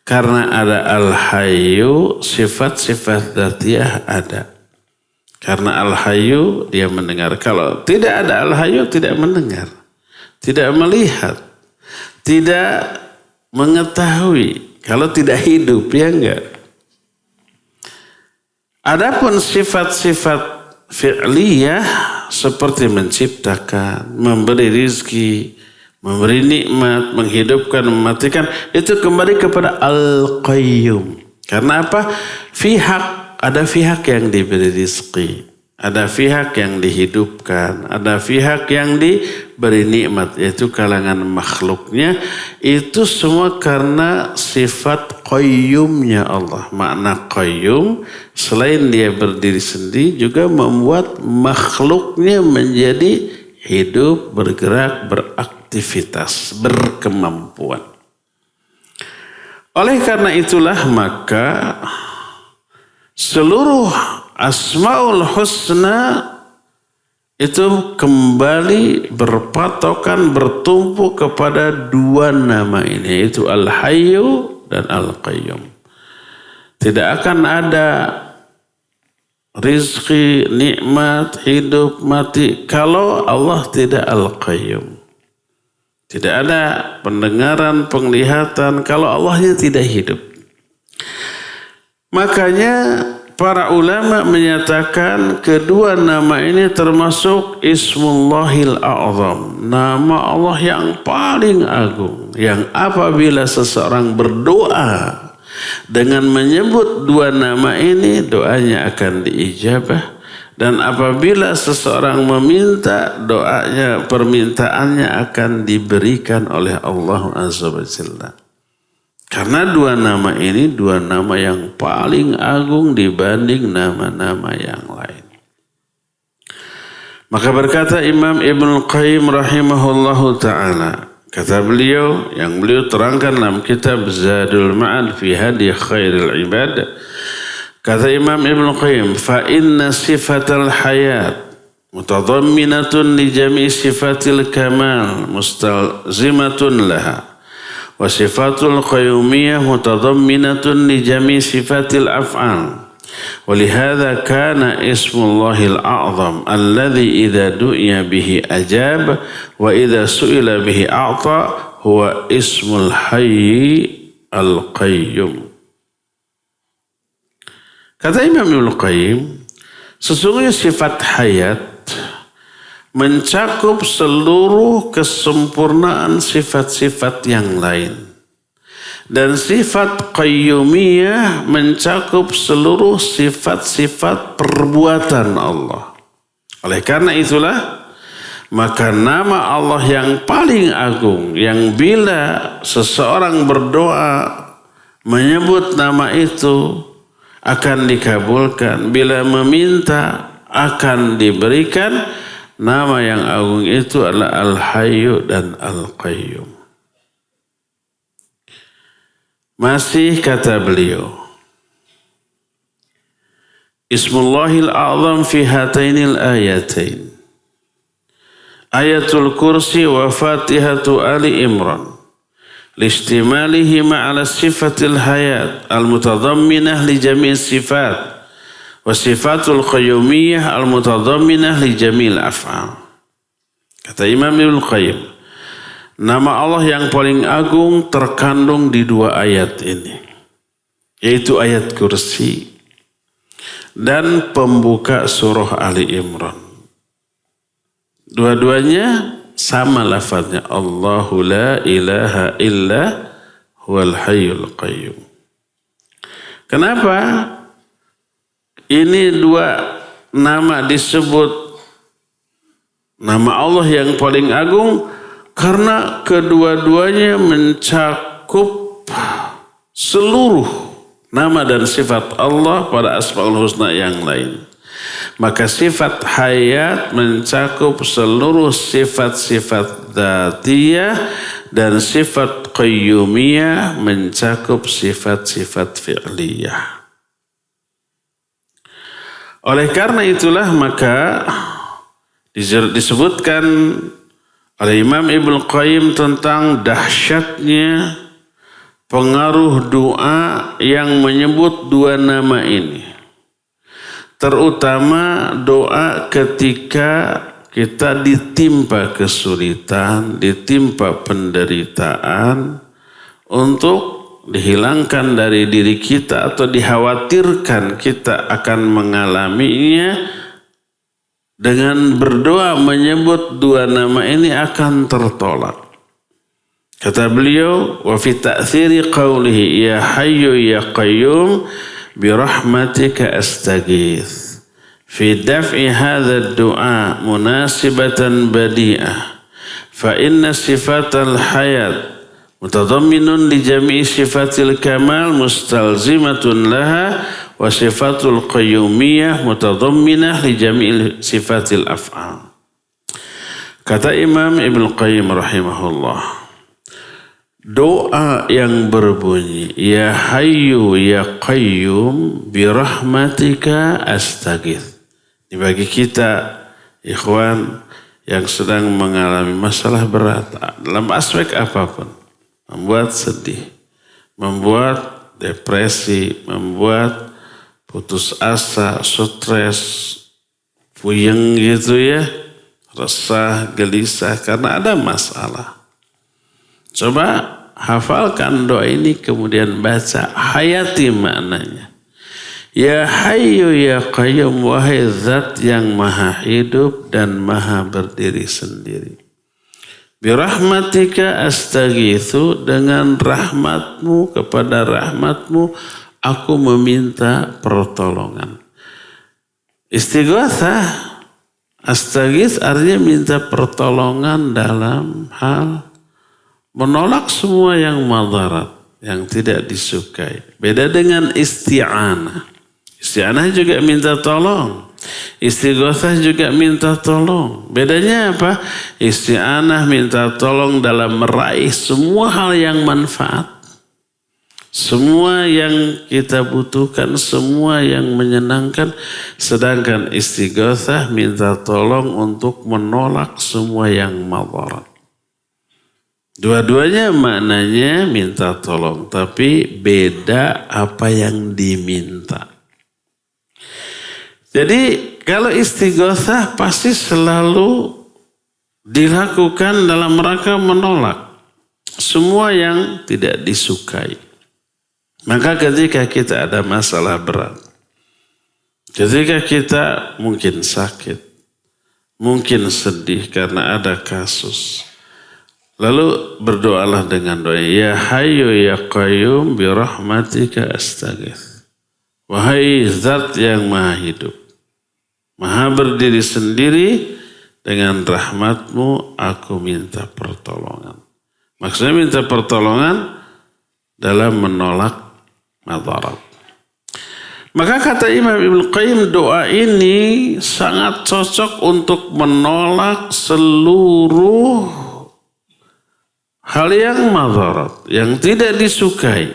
karena ada Al-Hayyu, sifat-sifat dzatiyah ada. Karena Al-Hayyu, dia mendengar. Kalau tidak ada Al-Hayyu, tidak mendengar. Tidak melihat. Tidak mengetahui. Kalau tidak hidup, ya enggak. Adapun sifat-sifat fi'liyah seperti menciptakan, memberi rizki, memberi nikmat, menghidupkan, mematikan, itu kembali kepada Al-Qayyum. Karena apa? Ada pihak yang diberi rizki, ada pihak yang dihidupkan, ada pihak yang diberi nikmat, yaitu kalangan makhluknya. Itu semua karena sifat qayyumnya Allah. Makna qayyum, selain dia berdiri sendiri, juga membuat makhluknya menjadi hidup, bergerak, beraktivitas, berkemampuan. Oleh karena itulah maka seluruh Asmaul Husna itu kembali berpatokan, bertumpu kepada dua nama ini, yaitu Al-Hayyu dan Al-Qayyum. Tidak akan ada rizki, nikmat, hidup, mati kalau Allah tidak Al-Qayyum. Tidak ada pendengaran, penglihatan kalau Allahnya tidak hidup. Makanya para ulama menyatakan kedua nama ini termasuk Ismullahil A'zam. Nama Allah yang paling agung. Yang apabila seseorang berdoa dengan menyebut dua nama ini, doanya akan diijabah. Dan apabila seseorang meminta, doanya, permintaannya akan diberikan oleh Allah Azza wa Jalla. Karena dua nama ini dua nama yang paling agung dibanding nama-nama yang lain. Maka berkata Imam Ibnu Qayyim rahimahullahu ta'ala, kata beliau yang beliau terangkan dalam kitab Zadul Ma'ad fi Hadi Khairil Ibad, kata Imam Ibnu Qayyim, fa inna sifatal hayat mutadamminatun li jami' sifatil kamal mustalzimatun laha. Wa sifatul qayyumiyah mutadamminatun li jami' sifatil af'al. Walihada kana ismullahil a'zam alladhi idha du'iya bihi ajab wa idha su'ila bihi a'ta huwa ismul hayy al-qayyum. Kata Imam Ibnu Qayyim, sesungguhnya sifat hayat mencakup seluruh kesempurnaan sifat-sifat yang lain. Dan sifat qayyumiyah mencakup seluruh sifat-sifat perbuatan Allah. Oleh karena itulah, maka nama Allah yang paling agung, yang bila seseorang berdoa menyebut nama itu akan dikabulkan, bila meminta akan diberikan. Nama yang agung itu adalah Al-Hayyu dan Al-Qayyum. Masih kata beliau, Ismullahil a'zam fi hatainil ayatain. Ayatul Kursi wa Fatihatu Ali Imran. Listimalihi ma'ala sifatil hayat al-mutadamminah li jami' sifat wa sifatul qayyumiyah al-mutadamminah li jami'il af'al. Kata Imam Ibnu Qayyim, nama Allah yang paling agung terkandung di dua ayat ini, yaitu ayat Kursi dan pembuka surah Ali Imran. Dua-duanya sama lafaznya, Allahu la ilaha illa huwal hayyul qayyum. Kenapa ini dua nama disebut nama Allah yang paling agung? Karena kedua-duanya mencakup seluruh nama dan sifat Allah pada Asmaul Husna yang lain. Maka sifat hayat mencakup seluruh sifat-sifat dzatiyah dan sifat qayyumiyah mencakup sifat-sifat fi'liyah. Oleh karena itulah maka disebutkan oleh Imam Ibnu Qayyim tentang dahsyatnya pengaruh doa yang menyebut dua nama ini. Terutama doa ketika kita ditimpa kesulitan, ditimpa penderitaan, untuk dihilangkan dari diri kita atau dikhawatirkan kita akan mengalaminya. Dengan berdoa menyebut dua nama ini akan tertolak. Kata beliau, wa fi ta'thiri qawlihi ya hayyu ya qayyum bi rahmatika astaghith. Fi daf'i hadha ad-du'a munasibatan badi'ah. Fa inna sifatal hayat mutadamminun li jami'i sifatil kamal mustalzimatun laha. Wa sifatul qayyumiyah mutadamminah li jami'il sifatil af'al. Kata Imam Ibnu Qayyim rahimahullah, doa yang berbunyi ya hayyu ya qayyum bi rahmatika astaghith. Ini bagi kita ikhwan yang sedang mengalami masalah berat dalam aspek apapun, membuat sedih, membuat depresi, membuat putus asa, stres, puyeng gitu ya, resah, gelisah karena ada masalah. Coba hafalkan doa ini kemudian baca, hayati maknanya. Ya Hayyu ya Qayyum, wahai zat yang maha hidup dan maha berdiri sendiri. Birahmatika astaghitsu, dengan rahmatmu, kepada rahmatmu aku meminta pertolongan. Istighatsah, astaghits artinya minta pertolongan dalam hal menolak semua yang madarat, yang tidak disukai. Beda dengan isti'anah. Isti'anah juga minta tolong. Istighatsah juga minta tolong. Bedanya apa? Isti'anah minta tolong dalam meraih semua hal yang manfaat. Semua yang kita butuhkan, semua yang menyenangkan. Sedangkan istighatsah minta tolong untuk menolak semua yang madarat. Dua-duanya maknanya minta tolong, tapi beda apa yang diminta. Jadi kalau istighatsah pasti selalu dilakukan dalam rangka menolak semua yang tidak disukai. Maka ketika kita ada masalah berat, ketika kita mungkin sakit, mungkin sedih karena ada kasus. Lalu berdoalah dengan doa, ya Hayyu ya Qayyum bi rahmatika astaghits. Wahai zat yang maha hidup, maha berdiri sendiri, dengan rahmatmu aku minta pertolongan. Maksudnya minta pertolongan dalam menolak madarat. Maka kata Imam Ibnu Qayyim, doa ini sangat cocok untuk menolak seluruh hal yang madarat, yang tidak disukai.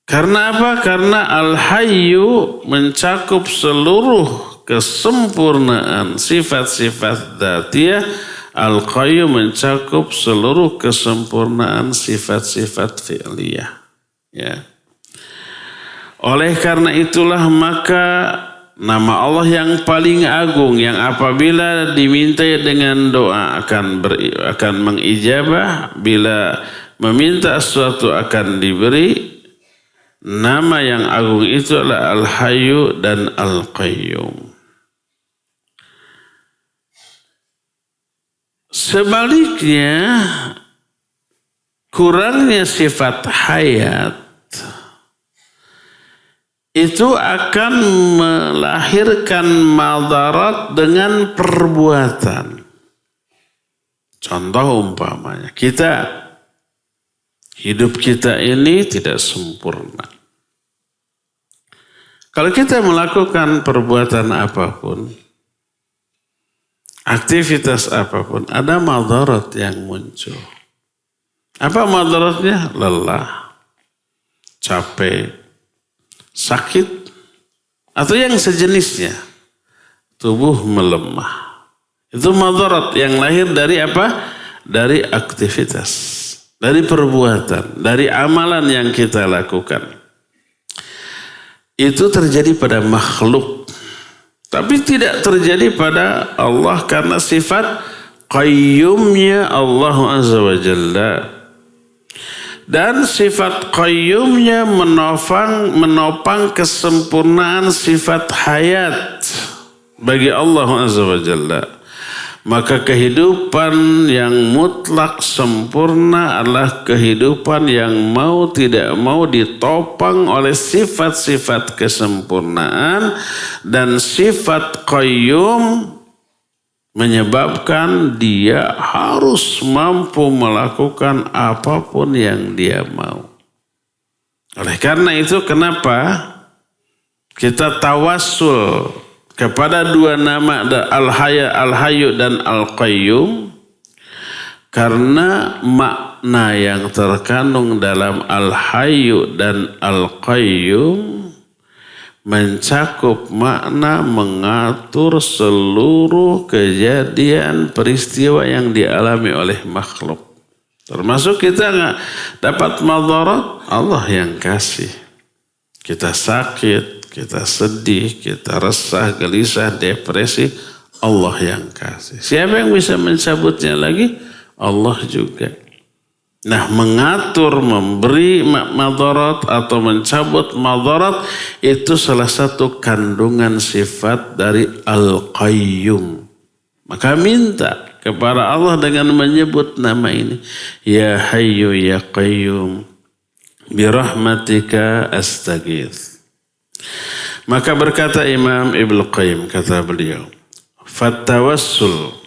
Karena apa? Karena Al-Hayyu mencakup seluruh kesempurnaan sifat-sifat dzatiyah. Al-Qayyum mencakup seluruh kesempurnaan sifat-sifat fi'liyah. Ya. Oleh karena itulah maka nama Allah yang paling agung, yang apabila diminta dengan doa akan mengijabah, bila meminta sesuatu akan diberi. Nama yang agung itu adalah Al-Hayyu dan Al-Qayyum. Sebaliknya, kurangnya sifat hayat itu akan melahirkan madarat dengan perbuatan. Contoh umpamanya, hidup kita ini tidak sempurna. Kalau kita melakukan perbuatan apapun, aktivitas apapun, ada madarat yang muncul. Apa madaratnya? Lelah, capek, sakit, atau yang sejenisnya. Tubuh melemah. Itu madarat yang lahir dari apa? Dari aktivitas, dari perbuatan, dari amalan yang kita lakukan. Itu terjadi pada makhluk. Tapi tidak terjadi pada Allah karena sifat qayyumnya Allah Azza wa Jalla. Dan sifat qayyumnya menopang kesempurnaan sifat hayat bagi Allah Azza wa Jalla. Maka kehidupan yang mutlak sempurna adalah kehidupan yang mau tidak mau ditopang oleh sifat-sifat kesempurnaan, dan sifat qayyum menyebabkan dia harus mampu melakukan apapun yang dia mau. Oleh karena itu kenapa kita tawassul kepada dua nama Al-Hayyu dan Al-Qayyum? Karena makna yang terkandung dalam Al-Hayyu dan Al-Qayyum mencakup makna mengatur seluruh kejadian peristiwa yang dialami oleh makhluk. Termasuk kita nggak dapat madarat, Allah yang kasih. Kita sakit, kita sedih, kita resah, gelisah, depresi, Allah yang kasih. Siapa yang bisa mencabutnya lagi? Allah juga. Nah, mengatur, memberi madarat atau mencabut madarat itu salah satu kandungan sifat dari Al-Qayyum. Maka minta kepada Allah dengan menyebut nama ini. Ya Hayyu ya Qayyum birahmatika astaghits. Maka berkata Imam Ibnu Qayyim, kata beliau, "Fattawassul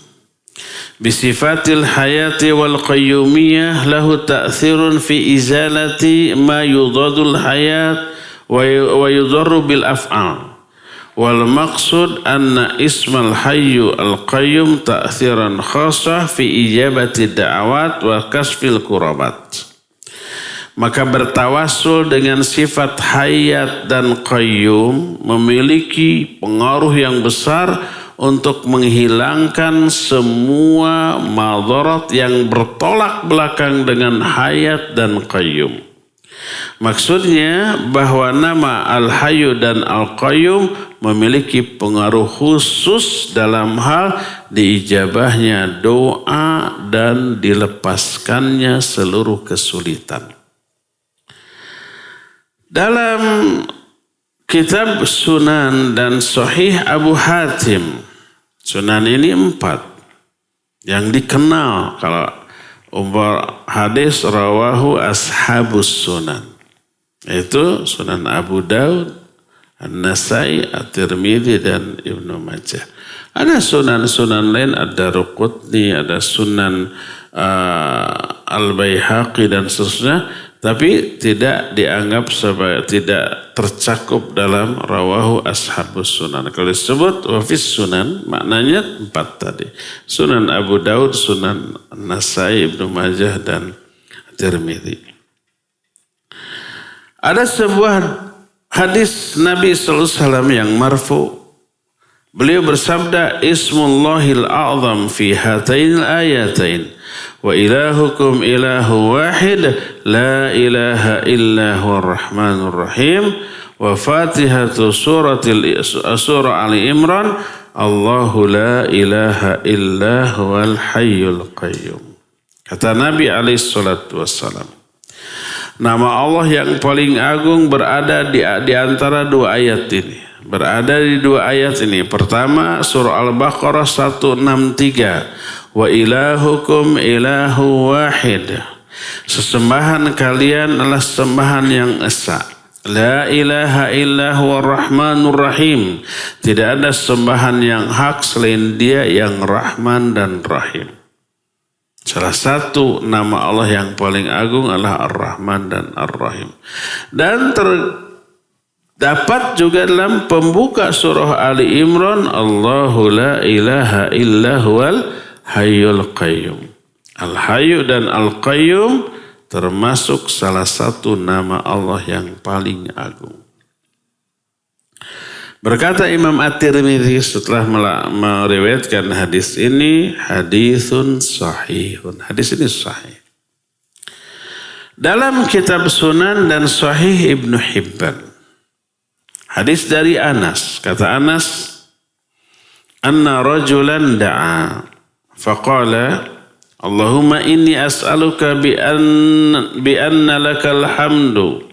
bisifatil hayati wal qayyumiyah lahu ta'thirun fi izalati ma yudadul hayat wa yudarru bil af'al. Wal maqsud anna ismal hayyu al qayyum ta'thiran khasah fi ijabati da'awat wa kasfil kurabat." Maka bertawassul dengan sifat hayat dan qayyum memiliki pengaruh yang besar untuk menghilangkan semua madarat yang bertolak belakang dengan hayat dan qayyum. Maksudnya bahwa nama Al-Hayyu dan Al-Qayyum memiliki pengaruh khusus dalam hal diijabahnya doa dan dilepaskannya seluruh kesulitan. Dalam kitab Sunan dan Sahih Abu Hatim. Sunan ini 4 yang dikenal kalau hadis rawahu ashabus sunan. Itu Sunan Abu Daud, An-Nasai, At-Tirmidzi dan Ibnu Majah. Ada sunan-sunan lain, ada Ad-Darqutni, ada Sunan Al-Baihaqi dan seterusnya, tapi tidak dianggap sebagai tidak tercakup dalam rawahu ashabus sunan. Kalau disebut wafis sunan, maknanya 4 tadi. Sunan Abu Daud, Sunan Nasai, Ibnu Majah dan Tirmidzi. Ada sebuah hadis Nabi sallallahu alaihi wasallam yang marfu. Beliau bersabda, Ismullahil a'zam fi hatainil ayatain. Wa ilahukum ilahu wahid. La ilaha illa huwa rahmanur rahim. Wa fatihatu surah Ali Imran. Allahu la ilaha illa huwal hayyul qayyum. Kata Nabi SAW. Nama Allah yang paling agung berada di antara 2 ayat ini. Berada di 2 ayat ini. Pertama surah Al-Baqarah 163. Wa ilahukum ilahu wahid. Sesembahan kalian adalah sembahan yang esa. La ilaha illa huwa rahmanur rahim. Tidak ada sembahan yang hak selain Dia yang Rahman dan Rahim. Salah satu nama Allah yang paling agung adalah Ar-Rahman dan Ar-Rahim. Dan dapat juga dalam pembuka surah Ali Imran, Allahu la ilaha illa huwal hayyul qayyum. Al-Hayyu dan Al-Qayyum termasuk salah satu nama Allah yang paling agung. Berkata Imam At-Tirmidzi setelah meriwayatkan hadis ini, hadisun sahihun. Hadis ini sahih. Dalam kitab Sunan dan Sahih Ibnu Hibban, hadis dari Anas. Kata Anas, anna rajulan da'a faqala Allahumma inni as'aluka bi anna lakal hamdu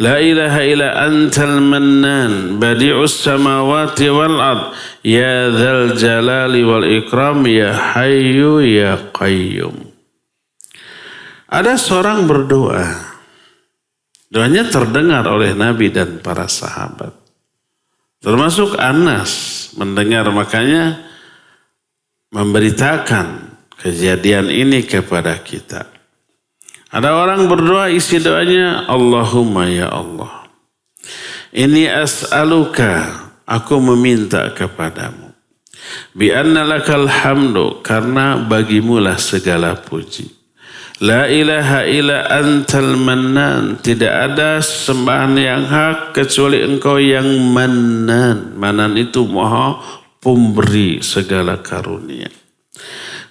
la ilaha illa antal mannan badi'us samawati wal ard ya dzal jalali wal ikram ya hayyu ya qayyum. Ada seorang berdoa. Doanya terdengar oleh Nabi dan para sahabat. Termasuk Anas mendengar, makanya memberitakan kejadian ini kepada kita. Ada orang berdoa, isi doanya, Allahumma ya Allah, ini as'aluka, aku meminta kepadamu, bi anna lakal hamdu, karena bagimulah segala puji. La ilaha illa antal mannan, tidak ada sembahan yang hak kecuali engkau yang mannan. Mannan itu maha pemberi segala karunia.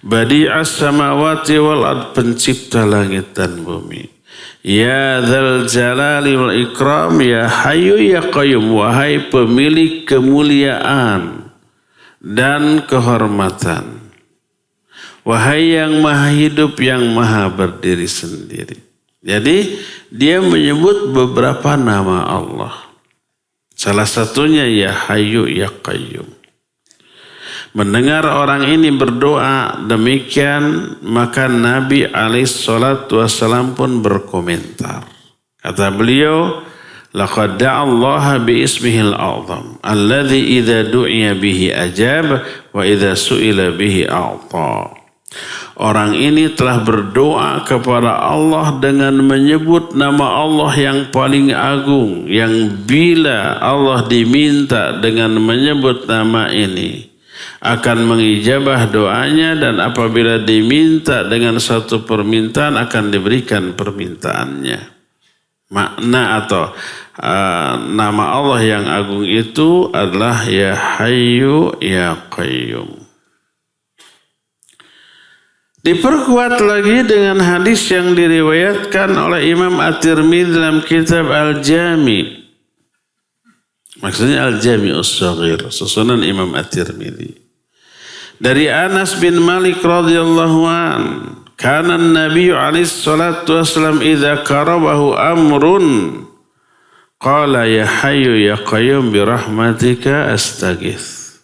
Badi'as samawati wal ard, pencipta langit dan bumi. Ya dzal jalali wal ikram, ya hayyu ya qayyum, wahai pemilik kemuliaan dan kehormatan. Wahai yang maha hidup, yang maha berdiri sendiri. Jadi dia menyebut beberapa nama Allah. Salah satunya ya hayyu ya qayyum. Mendengar orang ini berdoa demikian, maka Nabi SAW pun berkomentar. Kata beliau, laqad da'allaha biismihil a'zam alladhi idza du'iya bihi ajab wa idza su'ila bihi a'ta. Orang ini telah berdoa kepada Allah dengan menyebut nama Allah yang paling agung, yang bila Allah diminta dengan menyebut nama ini akan mengijabah doanya, dan apabila diminta dengan satu permintaan akan diberikan permintaannya. Makna atau nama Allah yang agung itu adalah ya hayyu ya qayyum. Diperkuat lagi dengan hadis yang diriwayatkan oleh Imam At-Tirmidzi dalam kitab Al-Jami. Maksudnya Al-Jami'us Shaghir, susunan Imam At-Tirmidzi. Dari Anas bin Malik radhiyallahu an, kana Nabi alaihi salatu wasallam idza karabahu amrun Qala ya hayyu ya qayyum bi rahmatika astaghits.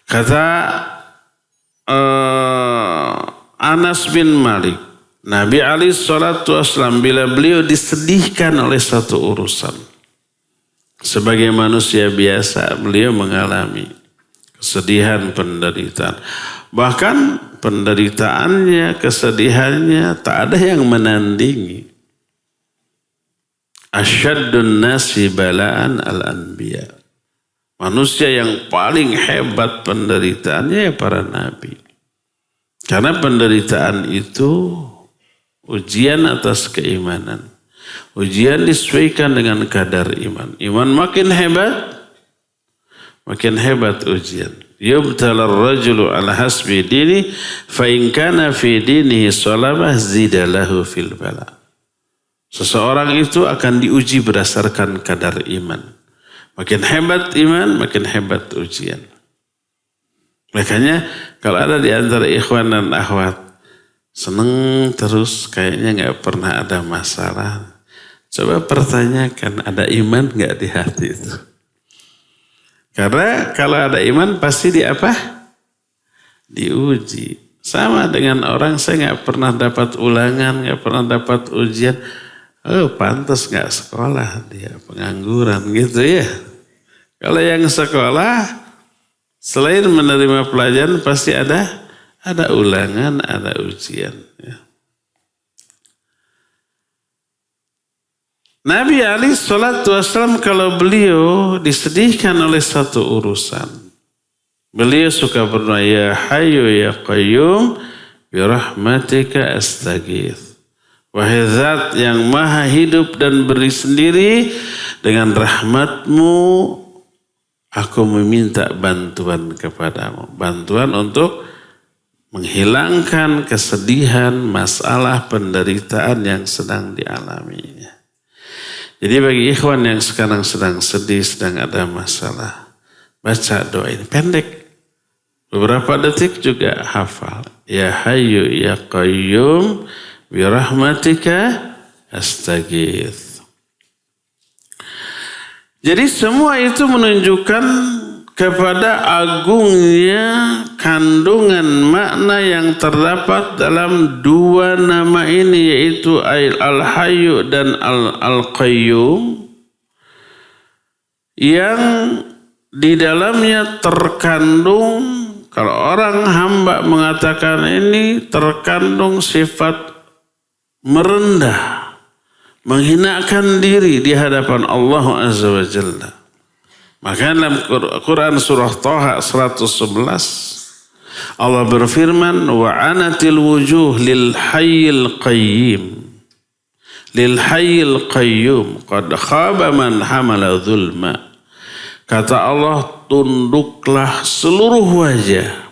Kata Anas bin Malik, Nabi alaihi salatu wasallam bila beliau disedihkan oleh satu urusan, sebagai manusia biasa beliau mengalami kesedihan, penderitaan. Bahkan penderitaannya, kesedihannya tak ada yang menandingi. Asyaddun nasi bala'an al-anbiya. Manusia yang paling hebat penderitaannya ya para nabi. Karena penderitaan itu ujian atas keimanan. Ujian disesuaikan dengan kadar iman. Iman makin hebat ujian. Yubtala ar-rajulu ala hasbi dini fa in kana fi dinihi salabah zida lahu fil bala. Seseorang itu akan diuji berdasarkan kadar iman. Makin hebat iman, makin hebat ujian. Makanya kalau ada di antara ikhwan dan akhwat seneng terus kayaknya nggak pernah ada masalah, coba pertanyakan ada iman nggak di hati itu. Karena kalau ada iman pasti di apa? Diuji. Sama dengan orang saya nggak pernah dapat ulangan, nggak pernah dapat ujian. Oh pantas nggak sekolah, dia pengangguran gitu ya. Kalau yang sekolah selain menerima pelajaran pasti ada ulangan, ada ujian. Ya. Nabi alaihi salatu wasallam kalau beliau disedihkan oleh satu urusan, beliau suka berdoa ya hayyu ya qayyum bi rahmatika astaghits. Wahai zat yang maha hidup dan beri sendiri, dengan rahmatmu aku meminta bantuan kepadamu. Bantuan untuk menghilangkan kesedihan, masalah, penderitaan yang sedang dialaminya. Jadi bagi ikhwan yang sekarang sedang sedih, sedang ada masalah, baca doa ini pendek. Beberapa detik juga hafal. Ya hayyu ya qayyum bi rahmatika astaghits. Jadi semua itu menunjukkan kepada agungnya kandungan makna yang terdapat dalam dua nama ini, yaitu Al-Hayyu dan Al-Qayyum, yang di dalamnya terkandung, kalau orang hamba mengatakan ini terkandung sifat merendah, menghinakan diri di hadapan Allah Azza wa Jalla. Maka dalam Quran surah Thaha 111 Allah berfirman wa anatil wujuh lil hayyil qayyim qad khaba man hamala zulma. Kata Allah, tunduklah seluruh wajah.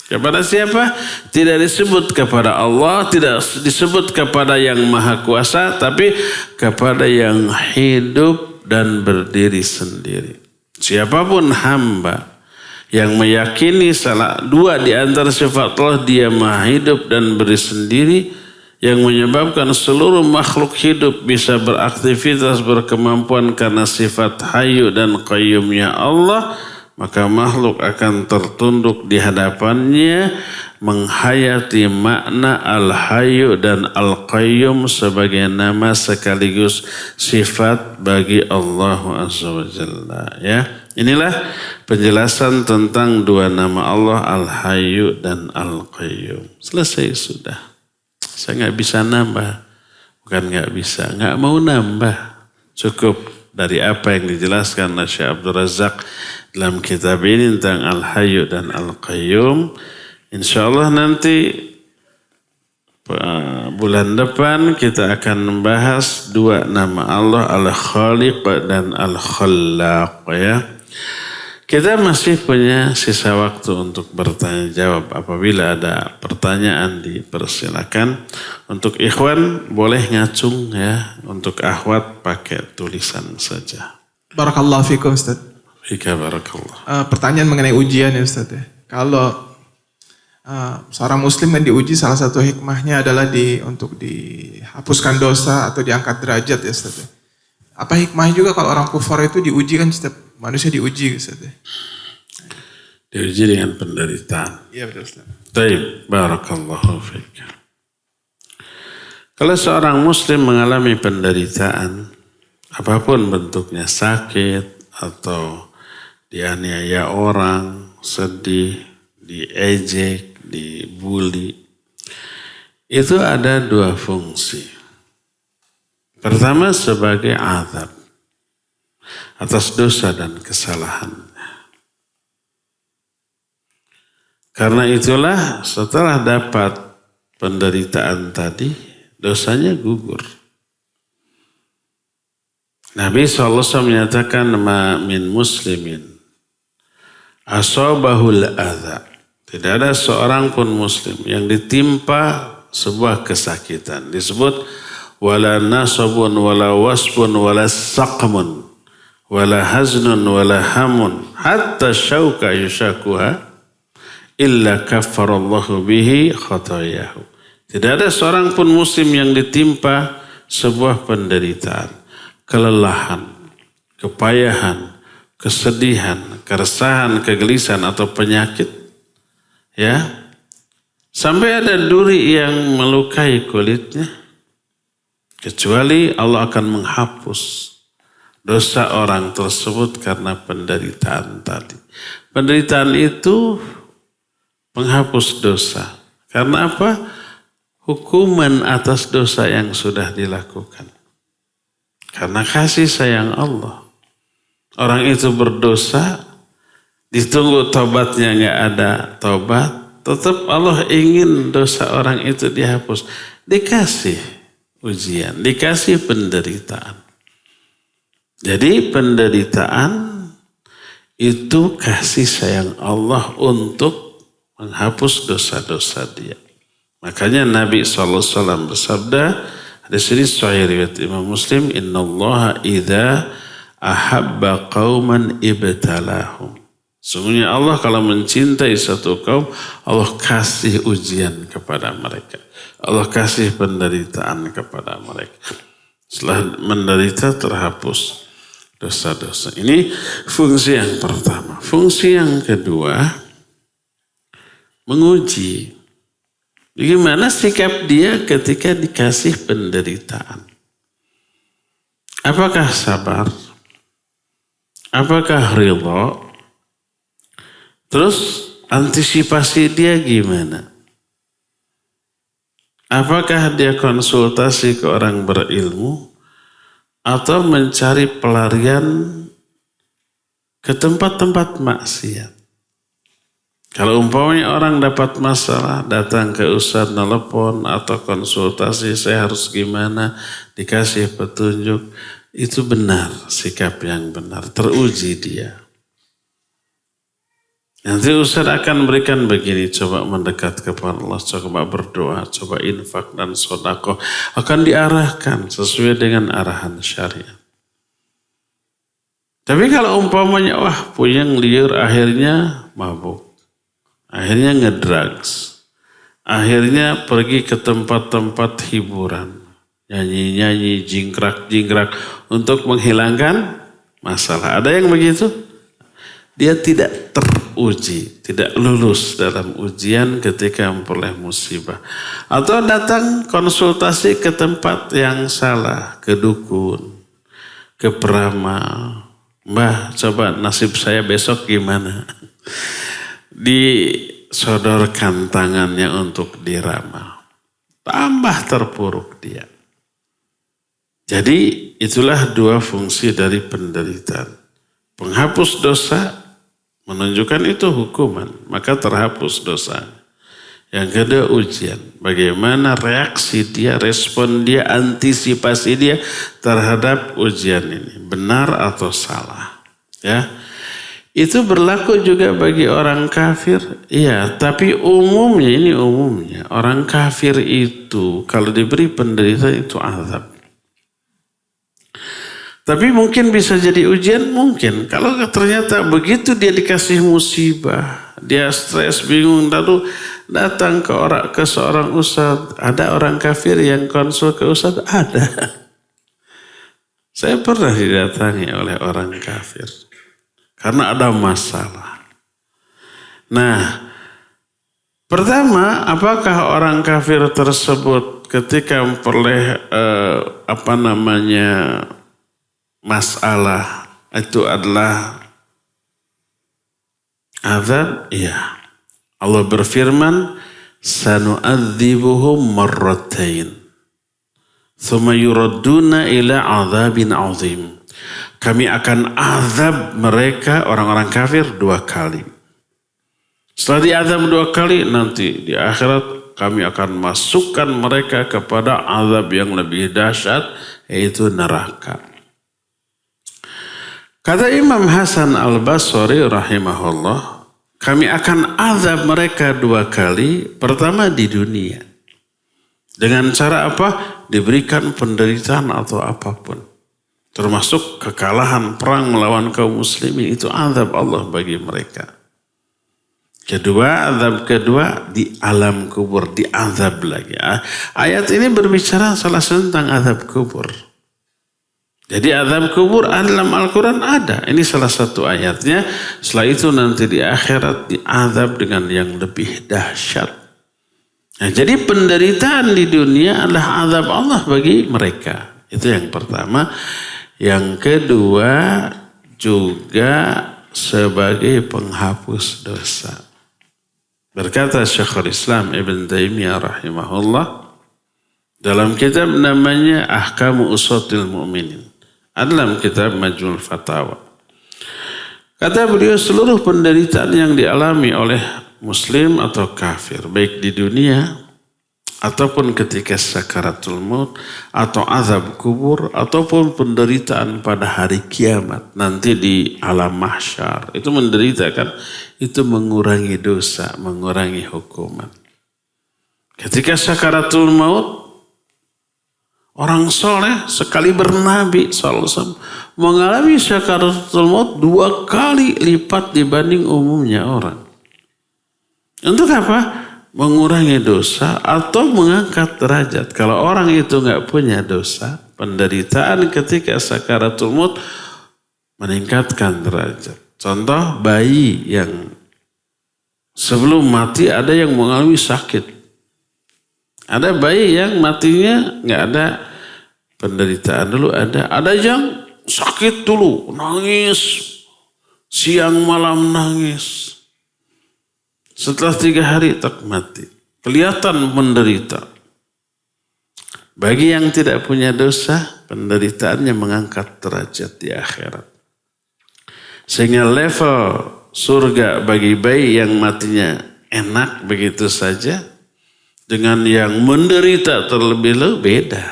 Kepada siapa? Tidak disebut kepada Allah, tidak disebut kepada yang maha kuasa, tapi kepada yang hidup dan berdiri sendiri. Siapapun hamba yang meyakini salah dua di antara sifat Allah, dia maha hidup dan berdiri sendiri, yang menyebabkan seluruh makhluk hidup bisa beraktivitas, berkemampuan karena sifat hayyu dan qayyumnya Allah, maka makhluk akan tertunduk di hadapannya, menghayati makna Al-Hayyu dan Al-Qayyum sebagai nama sekaligus sifat bagi Allah Azza wa Jalla. Ya, inilah penjelasan tentang dua nama Allah, Al-Hayyu dan Al-Qayyum. Selesai sudah. Saya nggak bisa nambah, bukan nggak bisa, nggak mau nambah. Cukup dari apa yang dijelaskan oleh Syekh Abdul Razak dalam kitab ini tentang Al-Hayyu dan Al-Qayyum. InsyaAllah nanti bulan depan kita akan membahas dua nama Allah, Al-Khaliq dan Al-Khallaq, ya. Kita masih punya sisa waktu untuk bertanya jawab. Apabila ada pertanyaan dipersilakan. Untuk ikhwan boleh ngacung ya. Untuk akhwat pakai tulisan saja. Barakallahu fikum Ustaz. Fika barakallah. Pertanyaan mengenai ujian ya Ustaz ya. Kalau seorang muslim yang diuji, salah satu hikmahnya adalah untuk dihapuskan dosa atau diangkat derajat ya Ustaz ya. Apa hikmahnya juga kalau orang kufar itu diuji kan, setiap manusia diuji Ustaz ya? Diuji dengan penderitaan. Iya betul Ustaz. Baik, barakallahu fiik. Kalau seorang muslim mengalami penderitaan, apapun bentuknya, sakit atau dianiaya orang, sedih, diejek, dibully, itu ada dua fungsi. Pertama sebagai azab atas dosa dan kesalahan. Karena itulah setelah dapat penderitaan tadi, dosanya gugur. Nabi SAW menyatakan, ma min muslimin asobahul adha. Tidak ada seorang pun muslim yang ditimpa sebuah kesakitan. Disebut wala nasabun wala wasbun wala saqmun wala haznun wala hamun hatta syauka yushakuha illa kaffarallahu bihi khatayahu. Tidak ada seorang pun muslim yang ditimpa sebuah penderitaan, kelelahan, kepayahan, kesedihan, keresahan, kegelisahan atau penyakit, ya, sampai ada duri yang melukai kulitnya, kecuali Allah akan menghapus dosa orang tersebut karena penderitaan tadi. Penderitaan itu penghapus dosa. Karena apa? Hukuman atas dosa yang sudah dilakukan. Karena kasih sayang Allah. Orang itu berdosa, ditunggu tobatnya nggak ada tobat, tetap Allah ingin dosa orang itu dihapus. Dikasih ujian, dikasih penderitaan. Jadi penderitaan itu kasih sayang Allah untuk menghapus dosa-dosa dia. Makanya Nabi SAW bersabda, ada sini sahih riwayat Imam Muslim, innallaha idza ahabba qauman ibtalahum. Sungguhnya Allah kalau mencintai satu kaum, Allah kasih ujian kepada mereka. Allah kasih penderitaan kepada mereka. Setelah menderita terhapus dosa-dosa. Ini fungsi yang pertama. Fungsi yang kedua, menguji bagaimana sikap dia ketika dikasih penderitaan. Apakah sabar? Apakah ridha? Terus antisipasi dia gimana? Apakah dia konsultasi ke orang berilmu atau mencari pelarian ke tempat-tempat maksiat? Kalau umpamanya orang dapat masalah, datang ke ustadz, nelpon atau konsultasi, saya harus gimana, dikasih petunjuk, itu benar, sikap yang benar, teruji dia. Nanti ustadz akan berikan begini, coba mendekat kepada Allah, coba berdoa, coba infak dan sedekah, akan diarahkan sesuai dengan arahan syariat. Tapi kalau umpamanya, wah puyeng liur, akhirnya mabuk. Akhirnya ngedrugs. Akhirnya pergi ke tempat-tempat hiburan. Nyanyi-nyanyi, jingkrak-jingkrak untuk menghilangkan masalah. Ada yang begitu? Dia tidak teruji, tidak lulus dalam ujian ketika memperoleh musibah. Atau datang konsultasi ke tempat yang salah, ke dukun, ke peramal. Mbah, coba nasib saya besok gimana? Disodorkan tangannya untuk diramal. Tambah terpuruk dia. Jadi itulah dua fungsi dari penderitaan. Penghapus dosa, menunjukkan itu hukuman, maka terhapus dosa. Yang kedua ujian, bagaimana reaksi dia, respon dia, antisipasi dia terhadap ujian ini. Benar atau salah. Ya. Itu berlaku juga bagi orang kafir. Iya, tapi umumnya, ini umumnya. Orang kafir itu kalau diberi penderitaan itu azab. Tapi mungkin bisa jadi ujian, mungkin. Kalau ternyata begitu dia dikasih musibah, dia stres, bingung, lalu datang ke seorang ustadz. Ada orang kafir yang konsul ke ustadz? Ada. Saya pernah didatangi oleh orang kafir karena ada masalah. Nah, pertama, apakah orang kafir tersebut ketika memperoleh masalah itu adalah azab? Iya. Allah berfirman, sanu'adzibuhum marratain. Tsumma yuradduna ila adzabin azim. Kami akan azab mereka orang-orang kafir 2 kali. Setelah diazab 2 kali, nanti di akhirat kami akan masukkan mereka kepada azab yang lebih dahsyat, yaitu neraka. Kata Imam Hasan Al-Basri rahimahullah, kami akan azab mereka 2 kali. Pertama di dunia. Dengan cara apa? Diberikan penderitaan atau apapun. Termasuk kekalahan perang melawan kaum muslimin. Itu azab Allah bagi mereka. Kedua, azab kedua di alam kubur. Diazab lagi. Ayat ini berbicara salah satu tentang azab kubur. Jadi azab kubur dalam Al-Quran ada. Ini salah satu ayatnya. Setelah itu nanti di akhirat diazab dengan yang lebih dahsyat. Nah, jadi penderitaan di dunia adalah azab Allah bagi mereka. Itu yang pertama. Yang kedua juga sebagai penghapus dosa. Berkata Syekhul Islam Ibn Taimiyah rahimahullah dalam kitab namanya Ahkamu Uswatil Mu'minin. Dalam kitab Majmul Fatawa. Kata beliau, seluruh penderitaan yang dialami oleh muslim atau kafir, baik di dunia ataupun ketika sakaratul maut atau azab kubur ataupun penderitaan pada hari kiamat nanti di alam mahsyar, itu menderita kan, itu mengurangi dosa, mengurangi hukuman. Ketika sakaratul maut, orang soleh sekali bernabi SAW mengalami sakaratul maut 2 kali lipat dibanding umumnya orang. Untuk apa? Mengurangi dosa atau mengangkat derajat. Kalau orang itu nggak punya dosa, penderitaan ketika sakaratul maut meningkatkan derajat. Contoh bayi yang sebelum mati ada yang mengalami sakit. Ada bayi yang matinya nggak ada penderitaan dulu, ada yang sakit dulu, nangis, siang malam nangis. Setelah 3 hari tak mati. Kelihatan menderita. Bagi yang tidak punya dosa, penderitaannya mengangkat derajat di akhirat. Sehingga level surga bagi bayi yang matinya enak begitu saja, dengan yang menderita terlebih dahulu beda.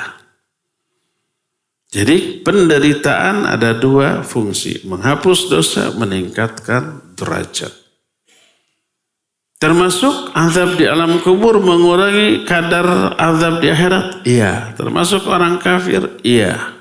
Jadi penderitaan ada 2 fungsi. Menghapus dosa, meningkatkan derajat. Termasuk azab di alam kubur mengurangi kadar azab di akhirat? Iya. Termasuk orang kafir? Iya.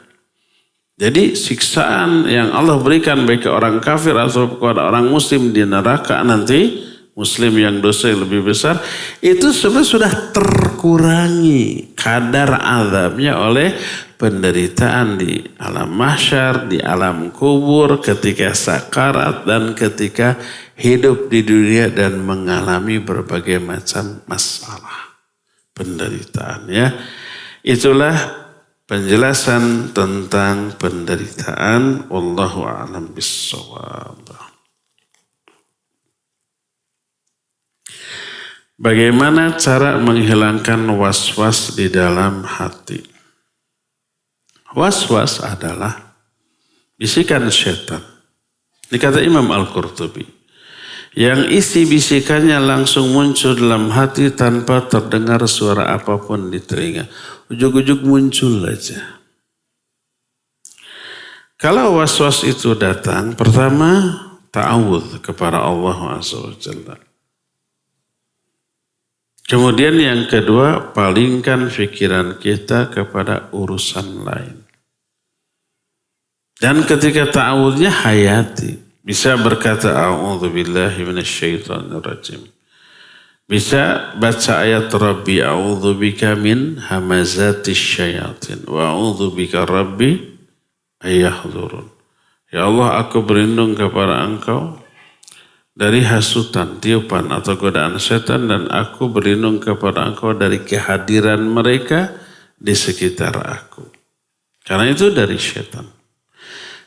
Jadi siksaan yang Allah berikan baik ke orang kafir atau kepada orang muslim di neraka nanti, muslim yang dosa yang lebih besar, itu sebenarnya sudah terkurangi kadar azabnya oleh penderitaan di alam mahsyar, di alam kubur, ketika sakarat dan ketika hidup di dunia dan mengalami berbagai macam masalah penderitaan, ya. Itulah penjelasan tentang penderitaan. Wallahu a'lam bissawab. Bagaimana cara menghilangkan was-was di dalam hati? Was-was adalah bisikan setan. Ini kata Imam Al-Qurtubi. Yang isi bisikannya langsung muncul dalam hati tanpa terdengar suara apapun di telinga. Ujuk-ujuk muncul aja. Kalau was-was itu datang, pertama ta'awudz kepada Allah SWT. Kemudian yang kedua, palingkan pikiran kita kepada urusan lain. Dan ketika ta'awudznya hayati. Bisa berkata, a'udzubillahi minasyaitonirrajim. Bisa baca ayat Rabbi a'udzubika min hamazatis syayatin. Wa a'udzubika Rabbi ayyahdurun. Ya Allah, aku berlindung kepada Engkau dari hasutan, tiupan atau godaan setan, dan aku berlindung kepada Engkau dari kehadiran mereka di sekitar aku. Karena itu dari setan.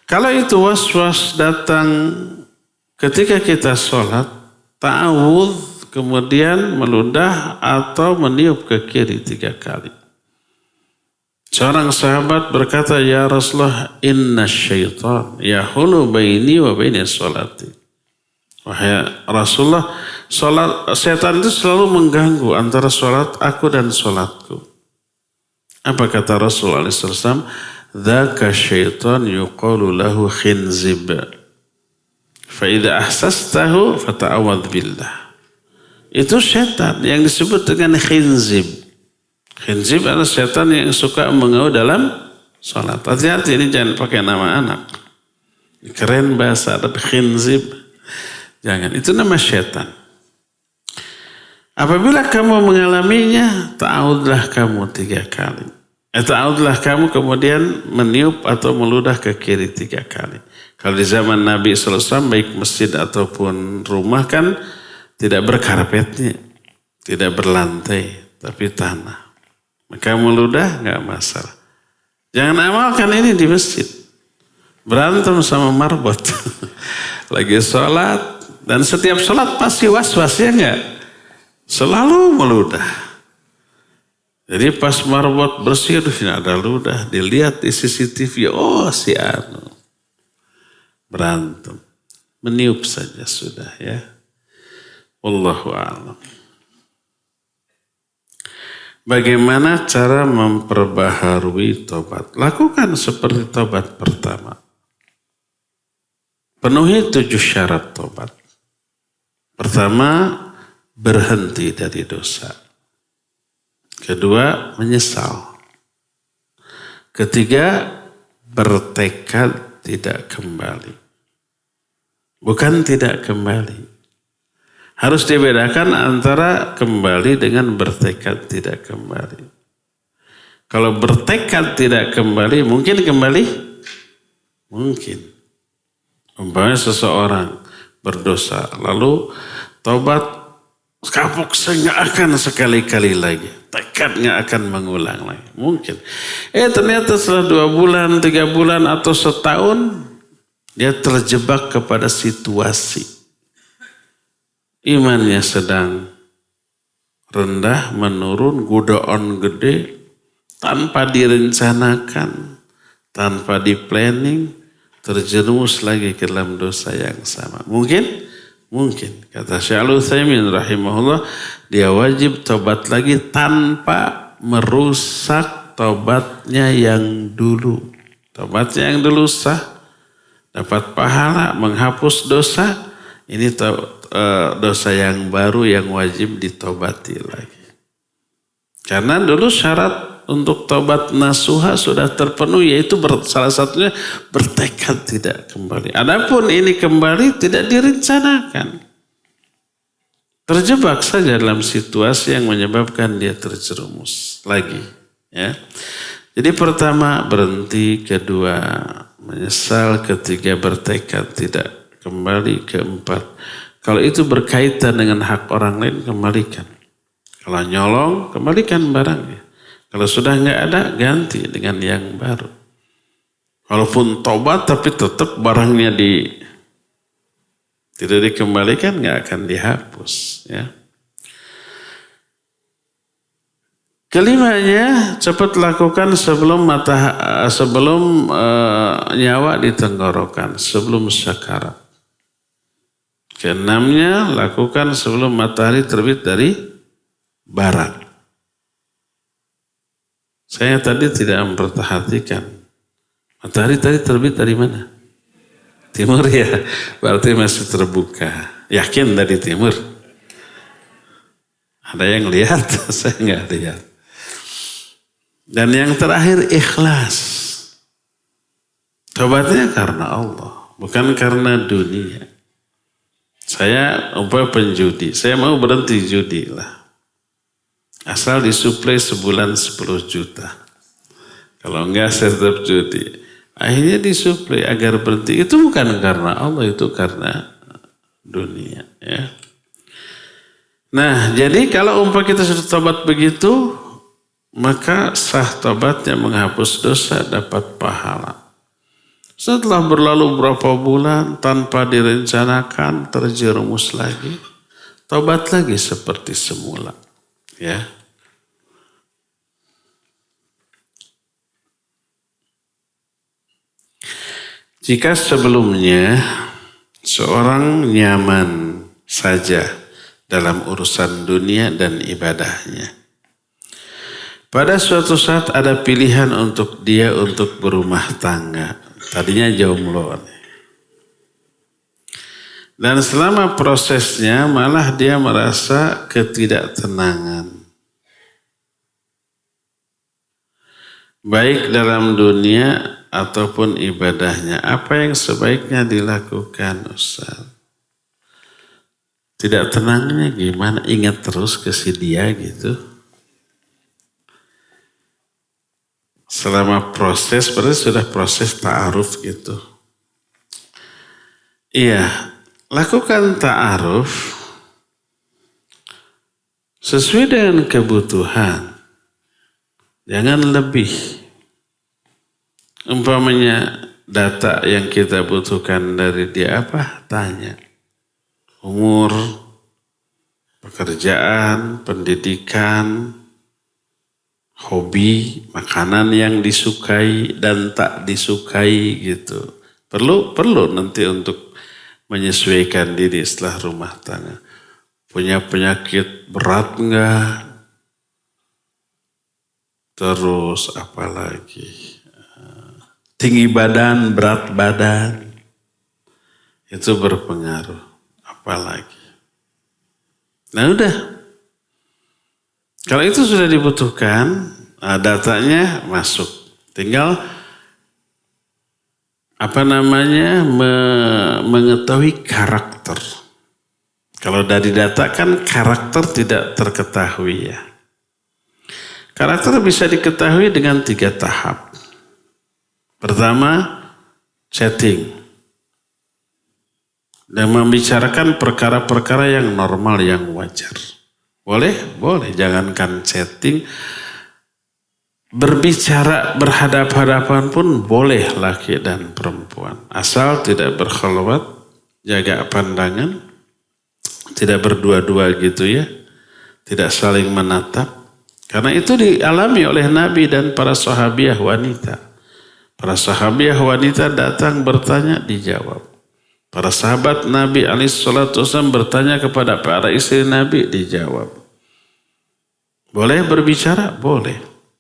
Kalau itu was-was datang ketika kita sholat, ta'awudz, kemudian meludah atau meniup ke kiri 3 kali. Seorang sahabat berkata, ya Rasulullah, inna syaitan yahulu baini wa baini sholati. Wahai Rasulullah, setan itu selalu mengganggu antara sholat aku dan sholatku. Apa kata Rasulullah SAW? Dzaka syaitan yuqalu lahu khinzib. Fa idza ahsastahu fata'awwadz billah. Itu setan yang disebut dengan khinzib. Khinzib adalah setan yang suka mengaum dalam sholat. Hati-hati, ini jangan pakai nama anak. Keren bahasa Arab, khinzib. Jangan, itu nama setan. Apabila kamu mengalaminya, ta'awudlah kamu 3 kali. Ta'awudlah kamu kemudian meniup atau meludah ke kiri 3 kali. Kalau di zaman Nabi SAW, baik masjid ataupun rumah kan tidak berkarpetnya, tidak berlantai, tapi tanah. Maka meludah nggak masalah. Jangan amalkan ini di masjid. Berantem sama marbot. Lagi sholat. Dan setiap sholat pasti was-was, ya nggak? Selalu meludah. Jadi pas marbot bersih, aduh ini ada ludah. Dilihat di CCTV, oh si anu. Berantem. Meniup saja sudah ya. Wallahu a'lam. Bagaimana cara memperbaharui tobat? Lakukan seperti tobat pertama. Penuhi 7 syarat tobat. Pertama, berhenti dari dosa. Kedua, menyesal. Ketiga, bertekad tidak kembali. Bukan tidak kembali. Harus dibedakan antara kembali dengan bertekad tidak kembali. Kalau bertekad tidak kembali, mungkin kembali? Mungkin. Umpamanya seseorang berdosa, lalu tobat, kapok saya nggak akan sekali-kali lagi. Tekad nggak akan mengulang lagi. Mungkin. Ternyata setelah 2 bulan, 3 bulan, atau setahun, dia terjebak kepada situasi. Imannya sedang rendah, menurun, godaan gede, tanpa direncanakan, tanpa di-planning, terjerumus lagi ke dalam dosa yang sama. Mungkin? Mungkin. Kata Syekh Al-Utsaimin rahimahullah, dia wajib tobat lagi tanpa merusak tobatnya yang dulu. Tobatnya yang dulu sah, dapat pahala, menghapus dosa. Ini dosa yang baru yang wajib ditobati lagi. Karena dulu syarat untuk tobat nasuha sudah terpenuhi, yaitu salah satunya bertekad tidak kembali. Adapun ini kembali tidak direncanakan. Terjebak saja dalam situasi yang menyebabkan dia terjerumus lagi. Ya. Jadi pertama berhenti, kedua menyesal, ketiga bertekad tidak kembali, keempat kalau itu berkaitan dengan hak orang lain, kembalikan. Kalau nyolong, kembalikan barangnya. Kalau sudah nggak ada, ganti dengan yang baru. Walaupun tobat, tapi tetap barangnya tidak dikembalikan, nggak akan dihapus. Ya. Kelimanya, cepat lakukan sebelum nyawa di tenggorokan, sebelum sakarat. Keenamnya, lakukan sebelum matahari terbit dari barat. Saya tadi tidak memperhatikan. Matahari tadi terbit dari mana? Timur ya, berarti masih terbuka. Yakin dari timur? Ada yang lihat? Saya nggak lihat. Dan yang terakhir, ikhlas. Tobatnya karena Allah, bukan karena dunia. Saya penjudi, saya mau berhenti judi lah. Asal disuplai sebulan 10 juta. Kalau enggak saya tetap judi. Akhirnya disuplai agar berhenti. Itu bukan karena Allah, itu karena dunia. Ya. Nah, jadi kalau umpah kita sudah tobat begitu, maka sah tobatnya menghapus dosa, dapat pahala. Setelah berlalu berapa bulan tanpa direncanakan, terjerumus lagi, tobat lagi seperti semula. Ya. Jika sebelumnya seorang nyaman saja dalam urusan dunia dan ibadahnya, pada suatu saat ada pilihan untuk dia untuk berumah tangga. Tadinya jomblo. Dan selama prosesnya malah dia merasa ketidaktenangan. Baik dalam dunia ataupun ibadahnya. Apa yang sebaiknya dilakukan, Ustaz? Tidak tenangnya gimana? Ingat terus ke si dia gitu. Selama proses, berarti sudah proses ta'aruf gitu. Iya, lakukan ta'aruf sesuai dengan kebutuhan. Jangan lebih. Umpamanya data yang kita butuhkan dari dia apa? Tanya. Umur, pekerjaan, pendidikan, hobi, makanan yang disukai dan tak disukai gitu. Perlu nanti untuk menyesuaikan diri setelah rumah tangga. Punya penyakit berat enggak? Terus apa lagi? Tinggi badan, berat badan. Itu berpengaruh. Apalagi. Nah udah. Kalau itu sudah dibutuhkan, datanya masuk. Tinggal mengetahui karakter. Kalau dari data kan karakter tidak terketahui ya. Karakter bisa diketahui dengan 3 tahap. Pertama, chatting. Dan membicarakan perkara-perkara yang normal, yang wajar. Boleh? Boleh. Jangankan chatting. Berbicara berhadap-hadapan pun boleh laki dan perempuan. Asal tidak berkhalwat, jaga pandangan. Tidak berdua-dua gitu ya. Tidak saling menatap. Karena itu dialami oleh Nabi dan para sahabiah wanita. Para sahabiah wanita datang bertanya, dijawab. Para sahabat Nabi SAW bertanya kepada para istri Nabi, dijawab. Boleh berbicara? Boleh.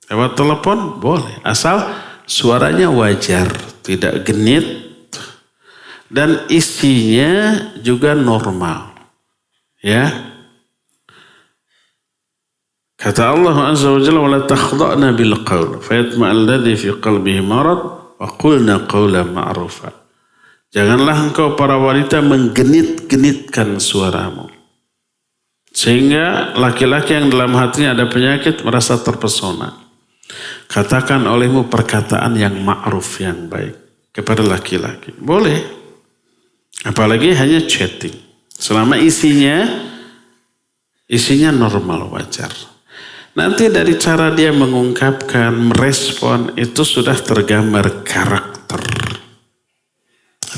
Lewat telepon? Boleh. Asal suaranya wajar, tidak genit. Dan isinya juga normal. Ya. Kata Allah Azza wa Jalla, وَلَا تَخْضَعْنَا بِالْقَوْلِ فَيَطْمَعَ الَّذِي فِي قَلْبِهِ مَرَضٌ وَقُلْنَا قَوْلًا مَعْرُوفًا. Janganlah engkau para wanita menggenit-genitkan suaramu. Sehingga laki-laki yang dalam hatinya ada penyakit merasa terpesona. Katakan olehmu perkataan yang ma'ruf, yang baik kepada laki-laki. Boleh. Apalagi hanya chatting. Selama isinya normal, wajar. Nanti dari cara dia mengungkapkan, merespon, itu sudah tergambar karakter.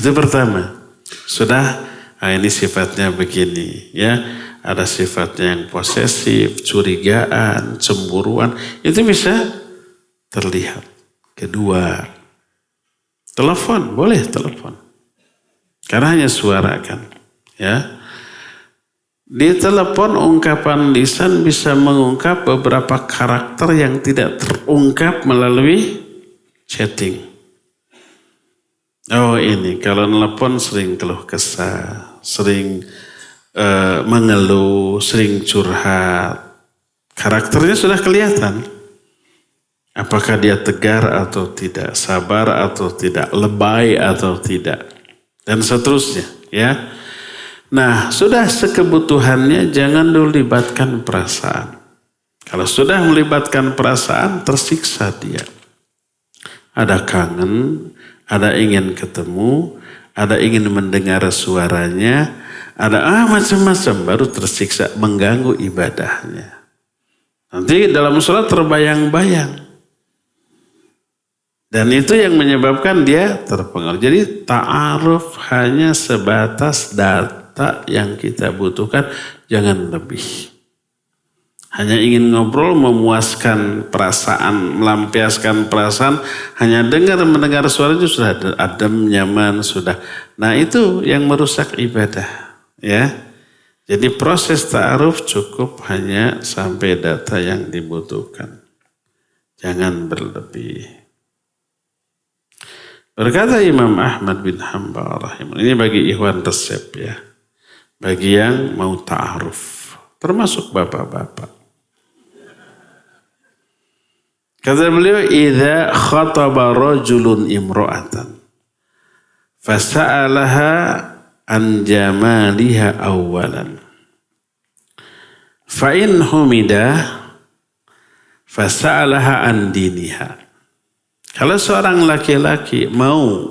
Itu pertama. Sudah, ini sifatnya begini. Ya, ada sifatnya yang posesif, curigaan, cemburuan. Itu bisa terlihat. Kedua, telepon. Boleh telepon. Karena hanya suara kan. Ya. Di telepon ungkapan lisan bisa mengungkap beberapa karakter yang tidak terungkap melalui chatting. Oh ini kalau telepon sering keluh kesah, sering mengeluh, sering curhat. Karakternya sudah kelihatan. Apakah dia tegar atau tidak, sabar atau tidak, lebay atau tidak. Dan seterusnya ya. Nah, sudah sekebutuhannya jangan dulu libatkan perasaan. Kalau sudah melibatkan perasaan, tersiksa dia. Ada kangen, ada ingin ketemu, ada ingin mendengar suaranya, ada macam-macam, baru tersiksa mengganggu ibadahnya. Nanti dalam sholat terbayang-bayang. Dan itu yang menyebabkan dia terpengaruh. Jadi ta'aruf hanya sebatas data yang kita butuhkan, jangan lebih. Hanya ingin ngobrol, memuaskan perasaan, melampiaskan perasaan, hanya mendengar suara itu sudah adem, nyaman, sudah. Nah itu yang merusak ibadah. Ya. Jadi proses ta'aruf cukup hanya sampai data yang dibutuhkan. Jangan berlebih. Berkata Imam Ahmad bin Hanbal rahimahullah, ini bagi ikhwan resep ya. Bagi yang mau ta'aruf. Termasuk bapak-bapak. Kata beliau, idza khataba rajulun imra'atan fasa'alaha an jamaliha awalan. Fa in humidah fasa'alaha an diniha. Kalau seorang laki-laki mau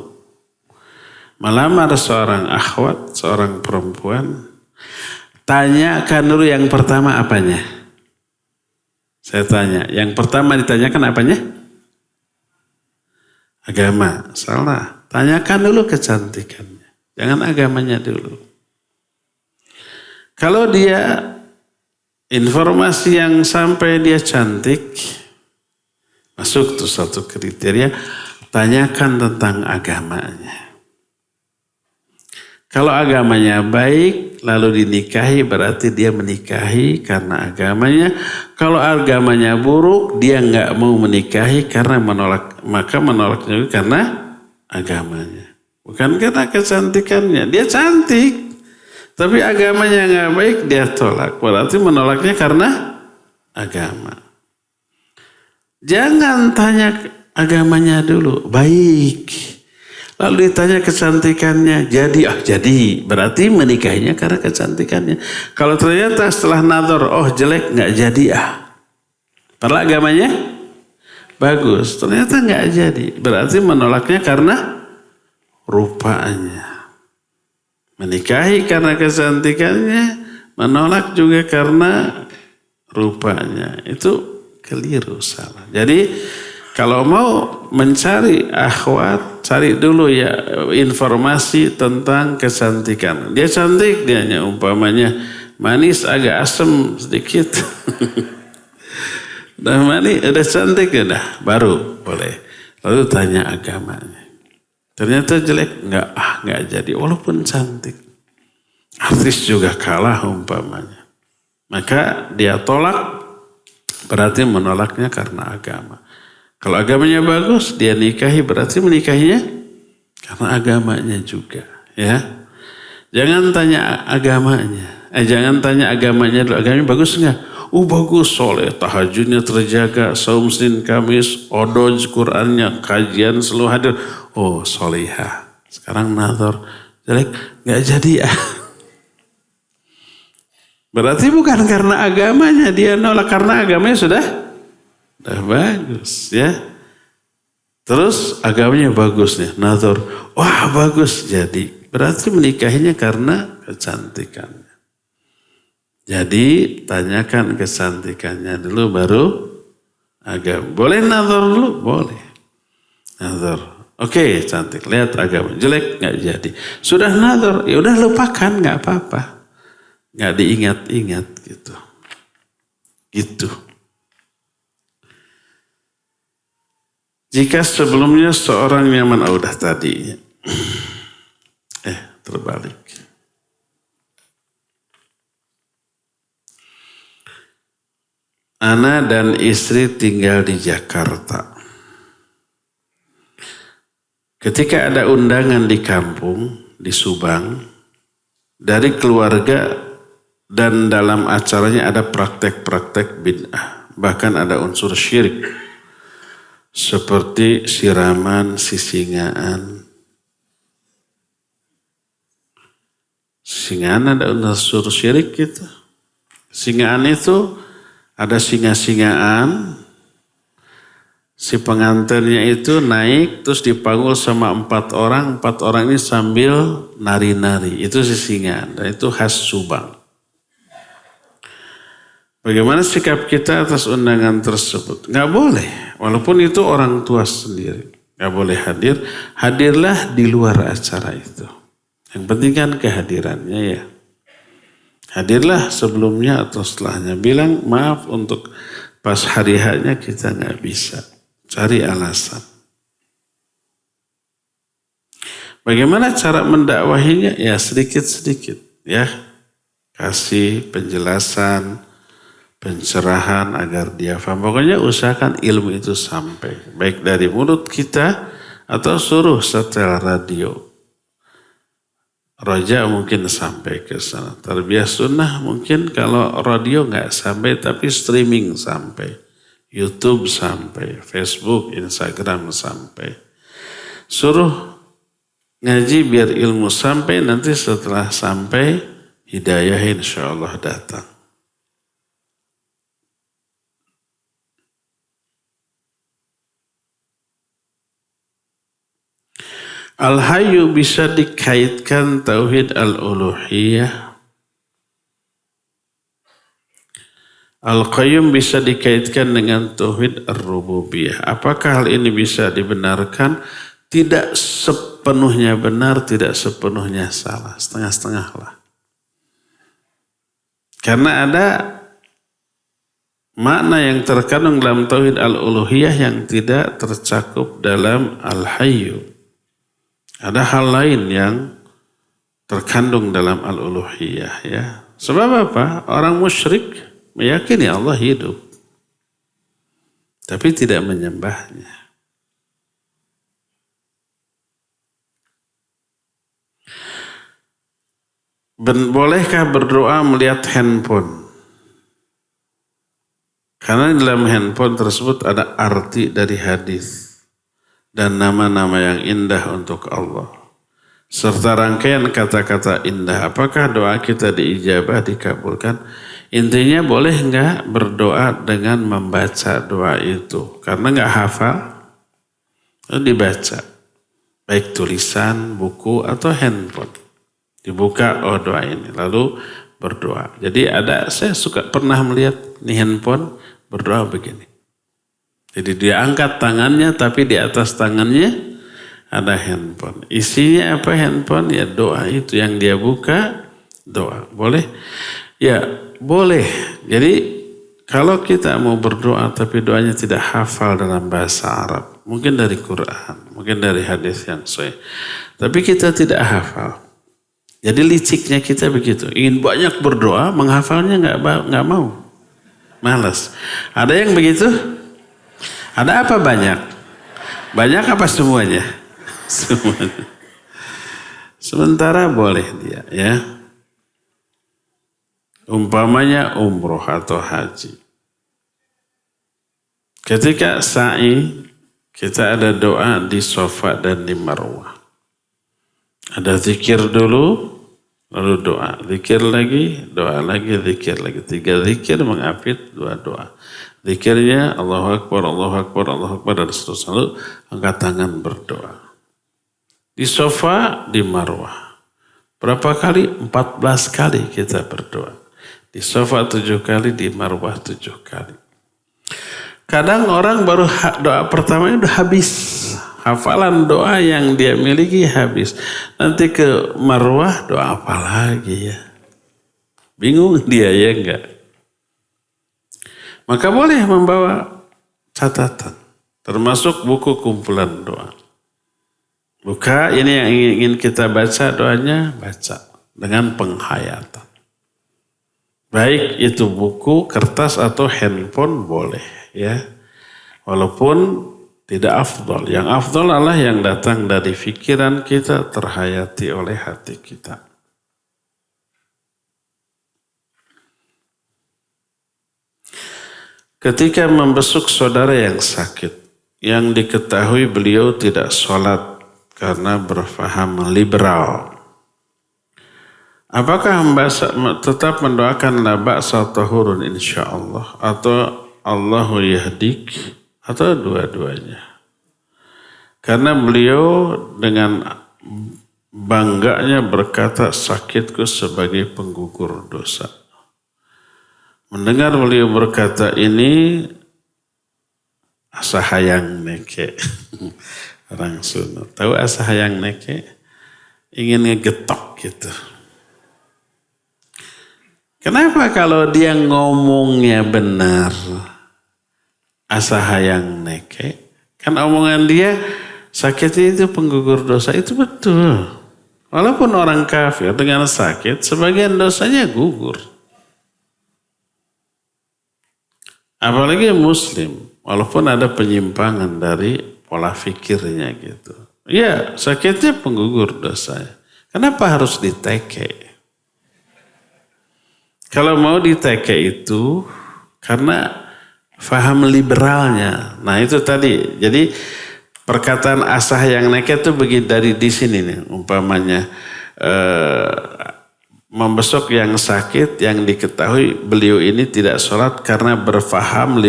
melamar seorang akhwat, seorang perempuan, tanyakan dulu yang pertama apanya? Saya tanya, yang pertama ditanyakan apanya? Agama. Salah. Tanyakan dulu kecantikannya. Jangan agamanya dulu. Kalau dia informasi yang sampai dia cantik, masuk tuh satu kriteria, tanyakan tentang agamanya. Kalau agamanya baik, lalu dinikahi, berarti dia menikahi karena agamanya. Kalau agamanya buruk, dia nggak mau menikahi karena menolak, maka menolaknya karena agamanya. Bukan karena kecantikannya, dia cantik, tapi agamanya nggak baik, dia tolak. Berarti menolaknya karena agama. Jangan tanya agamanya dulu, baik. Lalu ditanya kecantikannya, jadi. Berarti menikahinya karena kecantikannya. Kalau ternyata setelah nador, jelek, nggak jadi Padahal agamanya bagus, ternyata nggak jadi. Berarti menolaknya karena rupanya. Menikahi karena kecantikannya, menolak juga karena rupanya. Itu keliru, salah. Jadi kalau mau mencari akhwat, cari dulu ya informasi tentang kecantikan. Dia cantik, dia hanya umpamanya manis, agak asam sedikit. Udah manis, udah cantik, udah baru boleh. Lalu tanya agamanya. Ternyata jelek, nggak jadi. Walaupun cantik, artis juga kalah umpamanya. Maka dia tolak, berarti menolaknya karena agama. Kalau agamanya bagus, dia nikahi, berarti menikahinya karena agamanya juga. Ya, jangan tanya agamanya. Jangan tanya agamanya dulu. Agamanya bagus enggak? Bagus, soleh, tahajudnya terjaga, saum Senin Kamis, odoj Qur'annya, kajian selalu hadir. Solihah. Sekarang nazar, jelek, nggak jadi Berarti bukan karena agamanya dia nolak, karena agamanya sudah bagus ya. Terus agamanya bagus nih, nazar. Wah bagus, jadi. Berarti menikahinya karena kecantikannya. Jadi tanyakan kecantikannya dulu baru agama. Boleh nazar dulu? Boleh. Nazar. Oke, cantik. Lihat agama. Jelek nggak jadi. Sudah nazar, ya udah lupakan, nggak apa-apa. Nggak diingat-ingat gitu. Gitu. Jika sebelumnya seorang nyaman, udah tadi. Terbalik. Ana dan istri tinggal di Jakarta. Ketika ada undangan di kampung, di Subang, dari keluarga dan dalam acaranya ada praktek-praktek bid'ah. Bahkan ada unsur syirik. Seperti siraman, sisingaan. Sisingaan ada unsur syirik gitu. Singaan itu ada singa-singaan Si pengantinnya itu naik terus dipanggul sama 4 orang. 4 orang ini sambil nari-nari. Itu sisingan dan itu khas Subang. Bagaimana sikap kita atas undangan tersebut? Nggak boleh. Walaupun itu orang tua sendiri. Nggak boleh hadir. Hadirlah di luar acara itu. Yang penting kan kehadirannya ya. Hadirlah sebelumnya atau setelahnya. Bilang maaf untuk pas hari hanya kita nggak bisa. Cari alasan. Bagaimana cara mendakwahinya? Ya sedikit-sedikit ya. Kasih penjelasan, pencerahan agar dia paham. Pokoknya usahakan ilmu itu sampai. Baik dari mulut kita atau suruh setel radio. Roja mungkin sampai ke sana. Tarbiyah sunnah mungkin kalau radio nggak sampai tapi streaming sampai. YouTube sampai, Facebook, Instagram sampai. Suruh ngaji biar ilmu sampai, nanti setelah sampai hidayah insya Allah datang. Al-Hayyu bisa dikaitkan tauhid al-uluhiyah. Al-Qayyum bisa dikaitkan dengan tauhid ar-rububiyah. Apakah hal ini bisa dibenarkan? Tidak sepenuhnya benar, tidak sepenuhnya salah. Setengah-setengah lah. Karena ada makna yang terkandung dalam tauhid al-uluhiyah yang tidak tercakup dalam al-Hayyu. Ada hal lain yang terkandung dalam al-uluhiyah ya. Sebab apa? Orang musyrik meyakini Allah hidup, tapi tidak menyembahnya. Bolehkah berdoa melihat handphone? Karena dalam handphone tersebut ada arti dari hadis dan nama-nama yang indah untuk Allah. Serta rangkaian kata-kata indah. Apakah doa kita diijabah, dikabulkan? Intinya boleh enggak berdoa dengan membaca doa itu. Karena enggak hafal, dibaca. Baik tulisan, buku, atau handphone. Dibuka, oh doa ini. Lalu berdoa. Jadi saya pernah melihat ini handphone berdoa begini. Jadi dia angkat tangannya tapi di atas tangannya ada handphone. Isinya apa handphone? Ya doa itu yang dia buka, doa. Boleh? Ya boleh. Jadi kalau kita mau berdoa tapi doanya tidak hafal dalam bahasa Arab. Mungkin dari Quran, mungkin dari hadis yang sahih. Tapi kita tidak hafal. Jadi liciknya kita begitu. Ingin banyak berdoa, menghafalnya nggak mau. Malas. Ada yang begitu? Ada apa banyak? Banyak apa semuanya? Semuanya. Sementara boleh dia ya. Umpamanya umroh atau haji. Ketika sa'i kita ada doa di Safa dan di Marwah. Ada zikir dulu, lalu doa. Zikir lagi, doa lagi, zikir lagi. 3 zikir mengapit 2 doa. Zikirnya Allahu Akbar, Allahu Akbar, Allahu Akbar dan seterusnya. Lalu angkat tangan berdoa. Di Safa, di Marwah. Berapa kali? 14 kali kita berdoa. Di Safa 7 kali, di Marwah 7 kali. Kadang orang baru doa pertamanya udah habis. Hafalan doa yang dia miliki habis. Nanti ke Marwah doa apa lagi ya? Bingung dia ya enggak? Maka boleh membawa catatan. Termasuk buku kumpulan doa. Buka ini yang ingin kita baca doanya, baca. Dengan penghayatan. Baik itu buku, kertas atau handphone boleh ya. Walaupun tidak afdol. Yang afdol adalah yang datang dari pikiran kita terhayati oleh hati kita. Ketika membesuk saudara yang sakit, yang diketahui beliau tidak sholat karena berfaham liberal. Apakah tetap mendoakan la ba'sa tahurun insyaallah atau Allahu yahdik atau dua-duanya. Karena beliau dengan bangganya berkata, sakitku sebagai penggugur dosa. Mendengar beliau berkata ini, asa hayang neke. Orang Sunda. Tahu asa hayang neke? Ingin ngegetok gitu. Kenapa kalau dia ngomongnya benar, asa hayang neke? Kan omongan dia, sakitnya itu penggugur dosa, itu betul. Walaupun orang kafir dengan sakit, sebagian dosanya gugur. Apalagi muslim, walaupun ada penyimpangan dari pola fikirnya gitu. Ya, sakitnya penggugur dosa. Kenapa harus diteke? Kalau mau diteke itu karena faham liberalnya. Nah itu tadi. Jadi perkataan asah yang neke itu begitu dari di sini nih. Umpamanya membesok yang sakit yang diketahui beliau ini tidak sholat karena berfaham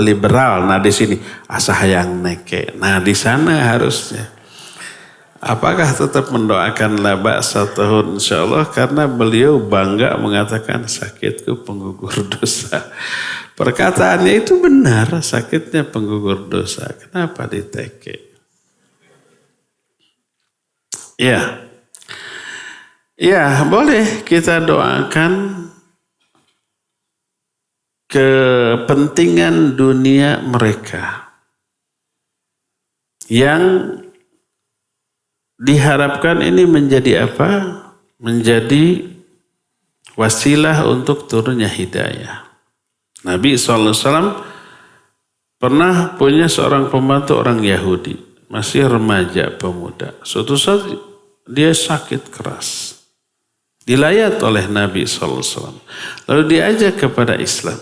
liberal. Nah di sini asah yang neke. Nah di sana harusnya. Apakah tetap mendoakan la ba'sa tahun insyaallah karena beliau bangga mengatakan sakitku penggugur dosa. Perkataannya itu benar, sakitnya penggugur dosa. Kenapa diteke? Ya. Ya, boleh kita doakan kepentingan dunia mereka yang diharapkan ini menjadi apa? Menjadi wasilah untuk turunnya hidayah. Nabi SAW pernah punya seorang pembantu orang Yahudi. Masih remaja pemuda. Suatu saat dia sakit keras. Dilayat oleh Nabi SAW. Lalu diajak kepada Islam.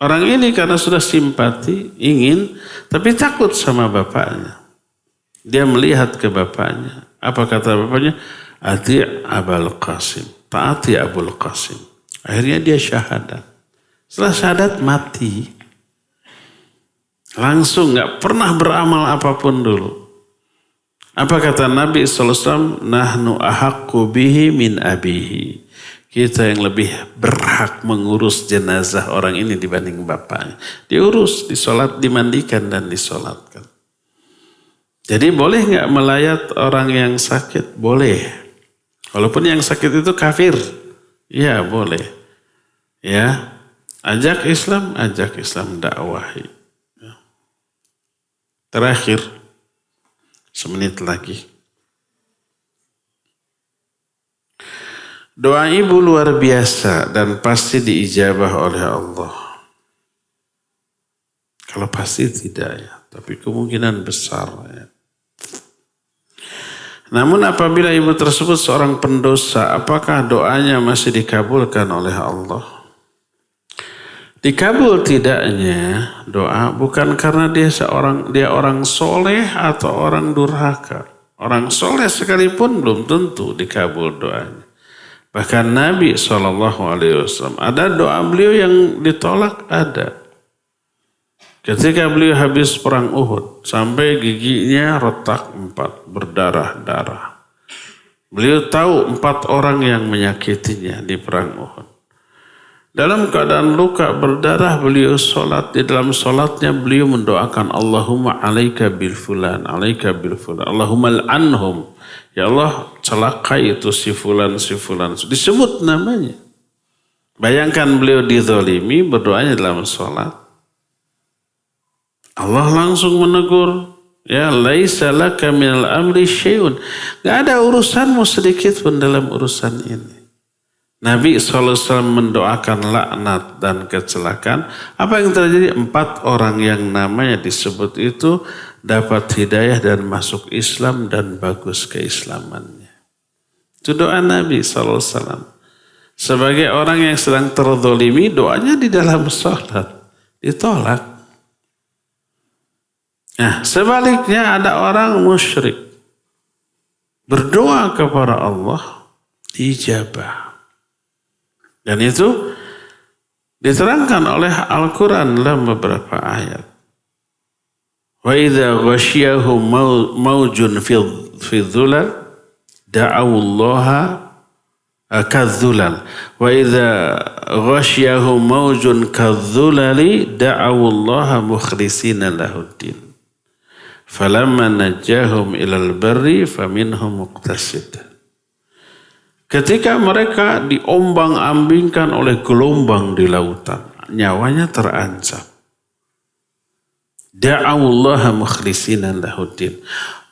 Orang ini karena sudah simpati, ingin, tapi takut sama bapaknya. Dia melihat ke bapaknya. Apa kata bapaknya? Ati' Abul Qasim. Taati Abul Qasim. Akhirnya dia syahadat. Setelah syahadat mati. Langsung gak pernah beramal apapun dulu. Apa kata Nabi SAW? Nahnu ahaqqu bihi min abihi. Kita yang lebih berhak mengurus jenazah orang ini dibanding bapaknya. Diurus, disolat, dimandikan dan disolatkan. Jadi boleh nggak melayat orang yang sakit? Boleh. Walaupun yang sakit itu kafir. Ya boleh. Ya. Ajak Islam dakwahi. Terakhir. Semenit lagi. Doa ibu luar biasa dan pasti diijabah oleh Allah. Kalau pasti tidak ya. Tapi kemungkinan besar ya. Namun apabila ibu tersebut seorang pendosa, apakah doanya masih dikabulkan oleh Allah? Dikabul tidaknya doa bukan karena dia orang soleh atau orang durhaka. Orang soleh sekalipun belum tentu dikabul doanya. Bahkan Nabi SAW ada doa beliau yang ditolak ada. Ketika beliau habis perang Uhud, sampai giginya retak 4, berdarah-darah. Beliau tahu 4 orang yang menyakitinya di perang Uhud. Dalam keadaan luka berdarah, beliau sholat. Di dalam sholatnya beliau mendoakan Allahumma alaika bil fulan, Allahumma al'anhum. Ya Allah, celakai itu si fulan. Disebut namanya. Bayangkan beliau dizalimi, berdoanya dalam sholat. Allah langsung menegur, ya laisa laka minal amri syai'un. Gak ada urusanmu sedikit pun dalam urusan ini. Nabi SAW mendoakan laknat dan kecelakaan. Apa yang terjadi? 4 orang yang namanya disebut itu dapat hidayah dan masuk Islam dan bagus keislamannya. Itu doa Nabi SAW. Sebagai orang yang sedang terzalimi, doanya di dalam sholat ditolak. Nah, sebaliknya ada orang musyrik berdoa kepada Allah dijabah. Dan itu diterangkan oleh Al-Quran dalam beberapa ayat. Wa idza ghasyiyahum maujun fi dhulal da'awullaha kadzulal. Wa idza ghasyiyahum maujun kadzulali da'awullaha mukhlishina lahuddin. Falamma najjahum ilal barri faminhum muqtasid. Ketika mereka diombang-ambingkan oleh gelombang di lautan, nyawanya terancam. Da'awullaha mukhlishina lahuddin.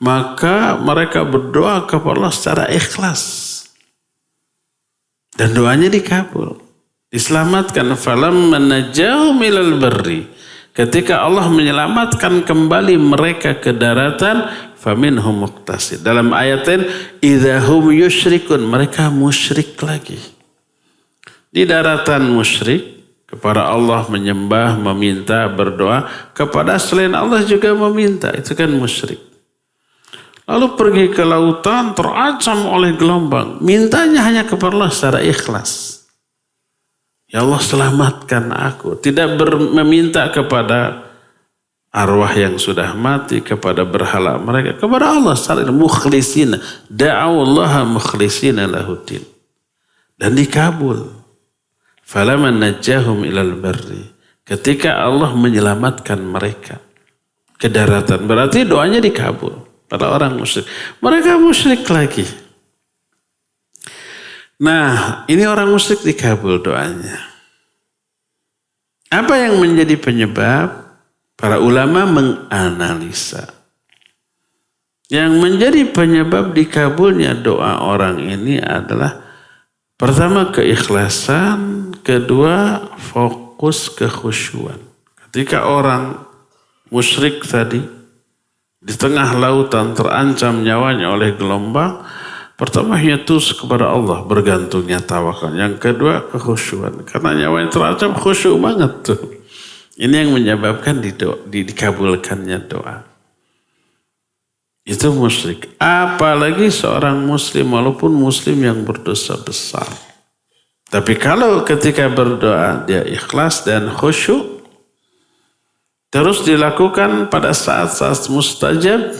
Maka mereka berdoa kepada Allah secara ikhlas. Dan doanya dikabul. Diselamatkan. Falamma najjahum ilal barri. Ketika Allah menyelamatkan kembali mereka ke daratan, faminhum muqtasid. Dalam ayat lain, idahum yusyrikun. Mereka musyrik lagi. Di daratan musyrik, kepada Allah menyembah, meminta, berdoa. Kepada selain Allah juga meminta. Itu kan musyrik. Lalu pergi ke lautan terancam oleh gelombang. Mintanya hanya kepada Allah secara ikhlas. Ya Allah selamatkan aku. Tidak meminta kepada arwah yang sudah mati, kepada berhala mereka. Kepada Allah secara mukhlisina. Da'awullaha mukhlisina lahuddin. Dan dikabul. Falaman najjahum ilal barri. Ketika Allah menyelamatkan mereka ke daratan. Berarti doanya dikabul pada orang musyrik. Mereka musyrik lagi. Nah, ini orang musyrik dikabul doanya. Apa yang menjadi penyebab? Para ulama menganalisa. Yang menjadi penyebab dikabulnya doa orang ini adalah pertama keikhlasan, kedua fokus kekhusyuan. Ketika orang musyrik tadi di tengah lautan terancam nyawanya oleh gelombang, pertama nyetus kepada Allah, bergantungnya tawakal. Yang kedua kekhusyuan, karena nyawanya terancam khusyuk banget tuh. Ini yang menyebabkan dikabulkannya doa. Itu musyrik. Apalagi seorang muslim, walaupun muslim yang berdosa besar. Tapi kalau ketika berdoa dia ikhlas dan khusyuk, terus dilakukan pada saat-saat mustajab,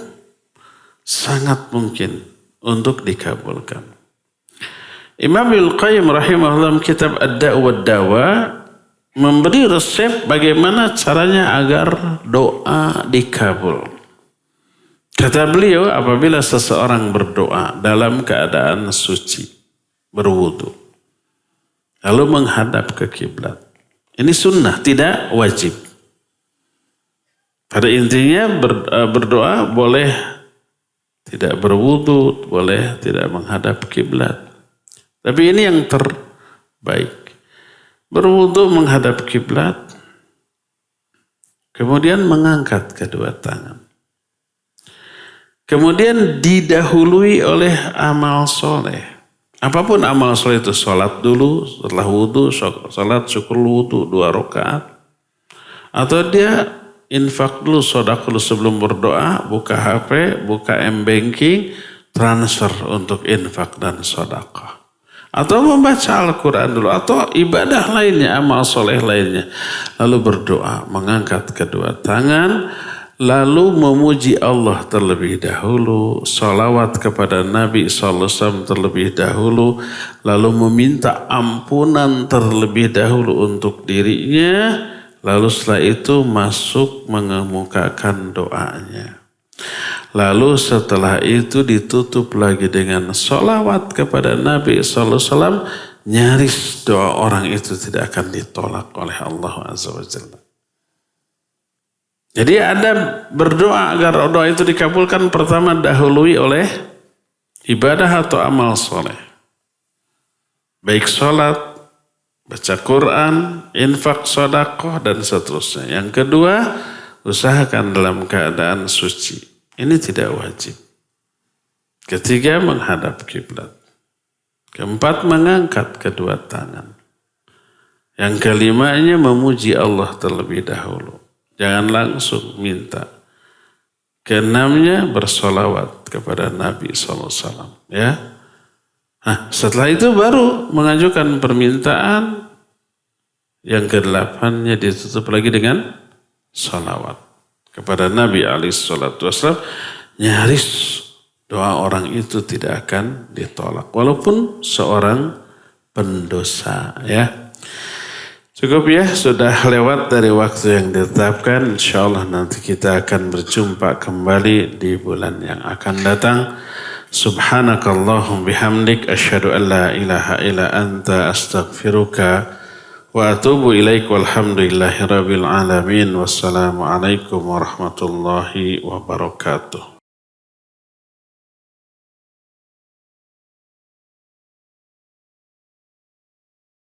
sangat mungkin untuk dikabulkan. Imam Ibnu Qayyim rahimahullah kitab Ad-Da' wad-Dawa memberi resep bagaimana caranya agar doa dikabul. Kata beliau, apabila seseorang berdoa dalam keadaan suci, berwudu, lalu menghadap ke kiblat. Ini sunnah, tidak wajib. Pada intinya berdoa boleh tidak berwudu, boleh tidak menghadap kiblat. Tapi ini yang terbaik. Berwudu menghadap kiblat, kemudian mengangkat kedua tangan. Kemudian didahului oleh amal soleh. Apapun amal soleh itu, sholat dulu, setelah wudu, sholat syukur wudu 2 rakaat. Atau dia infak dulu, sedekah dulu sebelum berdoa, buka HP, buka M-Banking, transfer untuk infak dan sedekah. Atau membaca Al-Quran dulu, atau ibadah lainnya, amal soleh lainnya. Lalu berdoa, mengangkat kedua tangan, lalu memuji Allah terlebih dahulu, salawat kepada Nabi SAW terlebih dahulu, lalu meminta ampunan terlebih dahulu untuk dirinya, lalu setelah itu masuk mengemukakan doanya. Lalu setelah itu ditutup lagi dengan salawat kepada Nabi SAW, nyaris doa orang itu tidak akan ditolak oleh Allah Azza wa Jalla. Jadi ada berdoa agar doa itu dikabulkan, pertama dahului oleh ibadah atau amal soleh. Baik sholat, baca Quran, infak, sedekah dan seterusnya. Yang kedua, usahakan dalam keadaan suci. Ini tidak wajib. Ketiga, menghadap kiblat. Keempat, mengangkat kedua tangan. Yang kelimanya, memuji Allah terlebih dahulu. Jangan langsung minta. Keenamnya bersolawat kepada Nabi SAW. Ya. Nah, setelah itu baru mengajukan permintaan. Yang kedelapannya ditutup lagi dengan solawat kepada Nabi SAW, nyaris doa orang itu tidak akan ditolak. Walaupun seorang pendosa ya. Cukup ya, sudah lewat dari waktu yang ditetapkan. InsyaAllah nanti kita akan berjumpa kembali di bulan yang akan datang. Subhanakallahum bihamdik asyhadu an la ilaha illa anta astaghfiruka wa atubu ilaik walhamdulillahi rabbil alamin. Wassalamualaikum warahmatullahi wabarakatuh.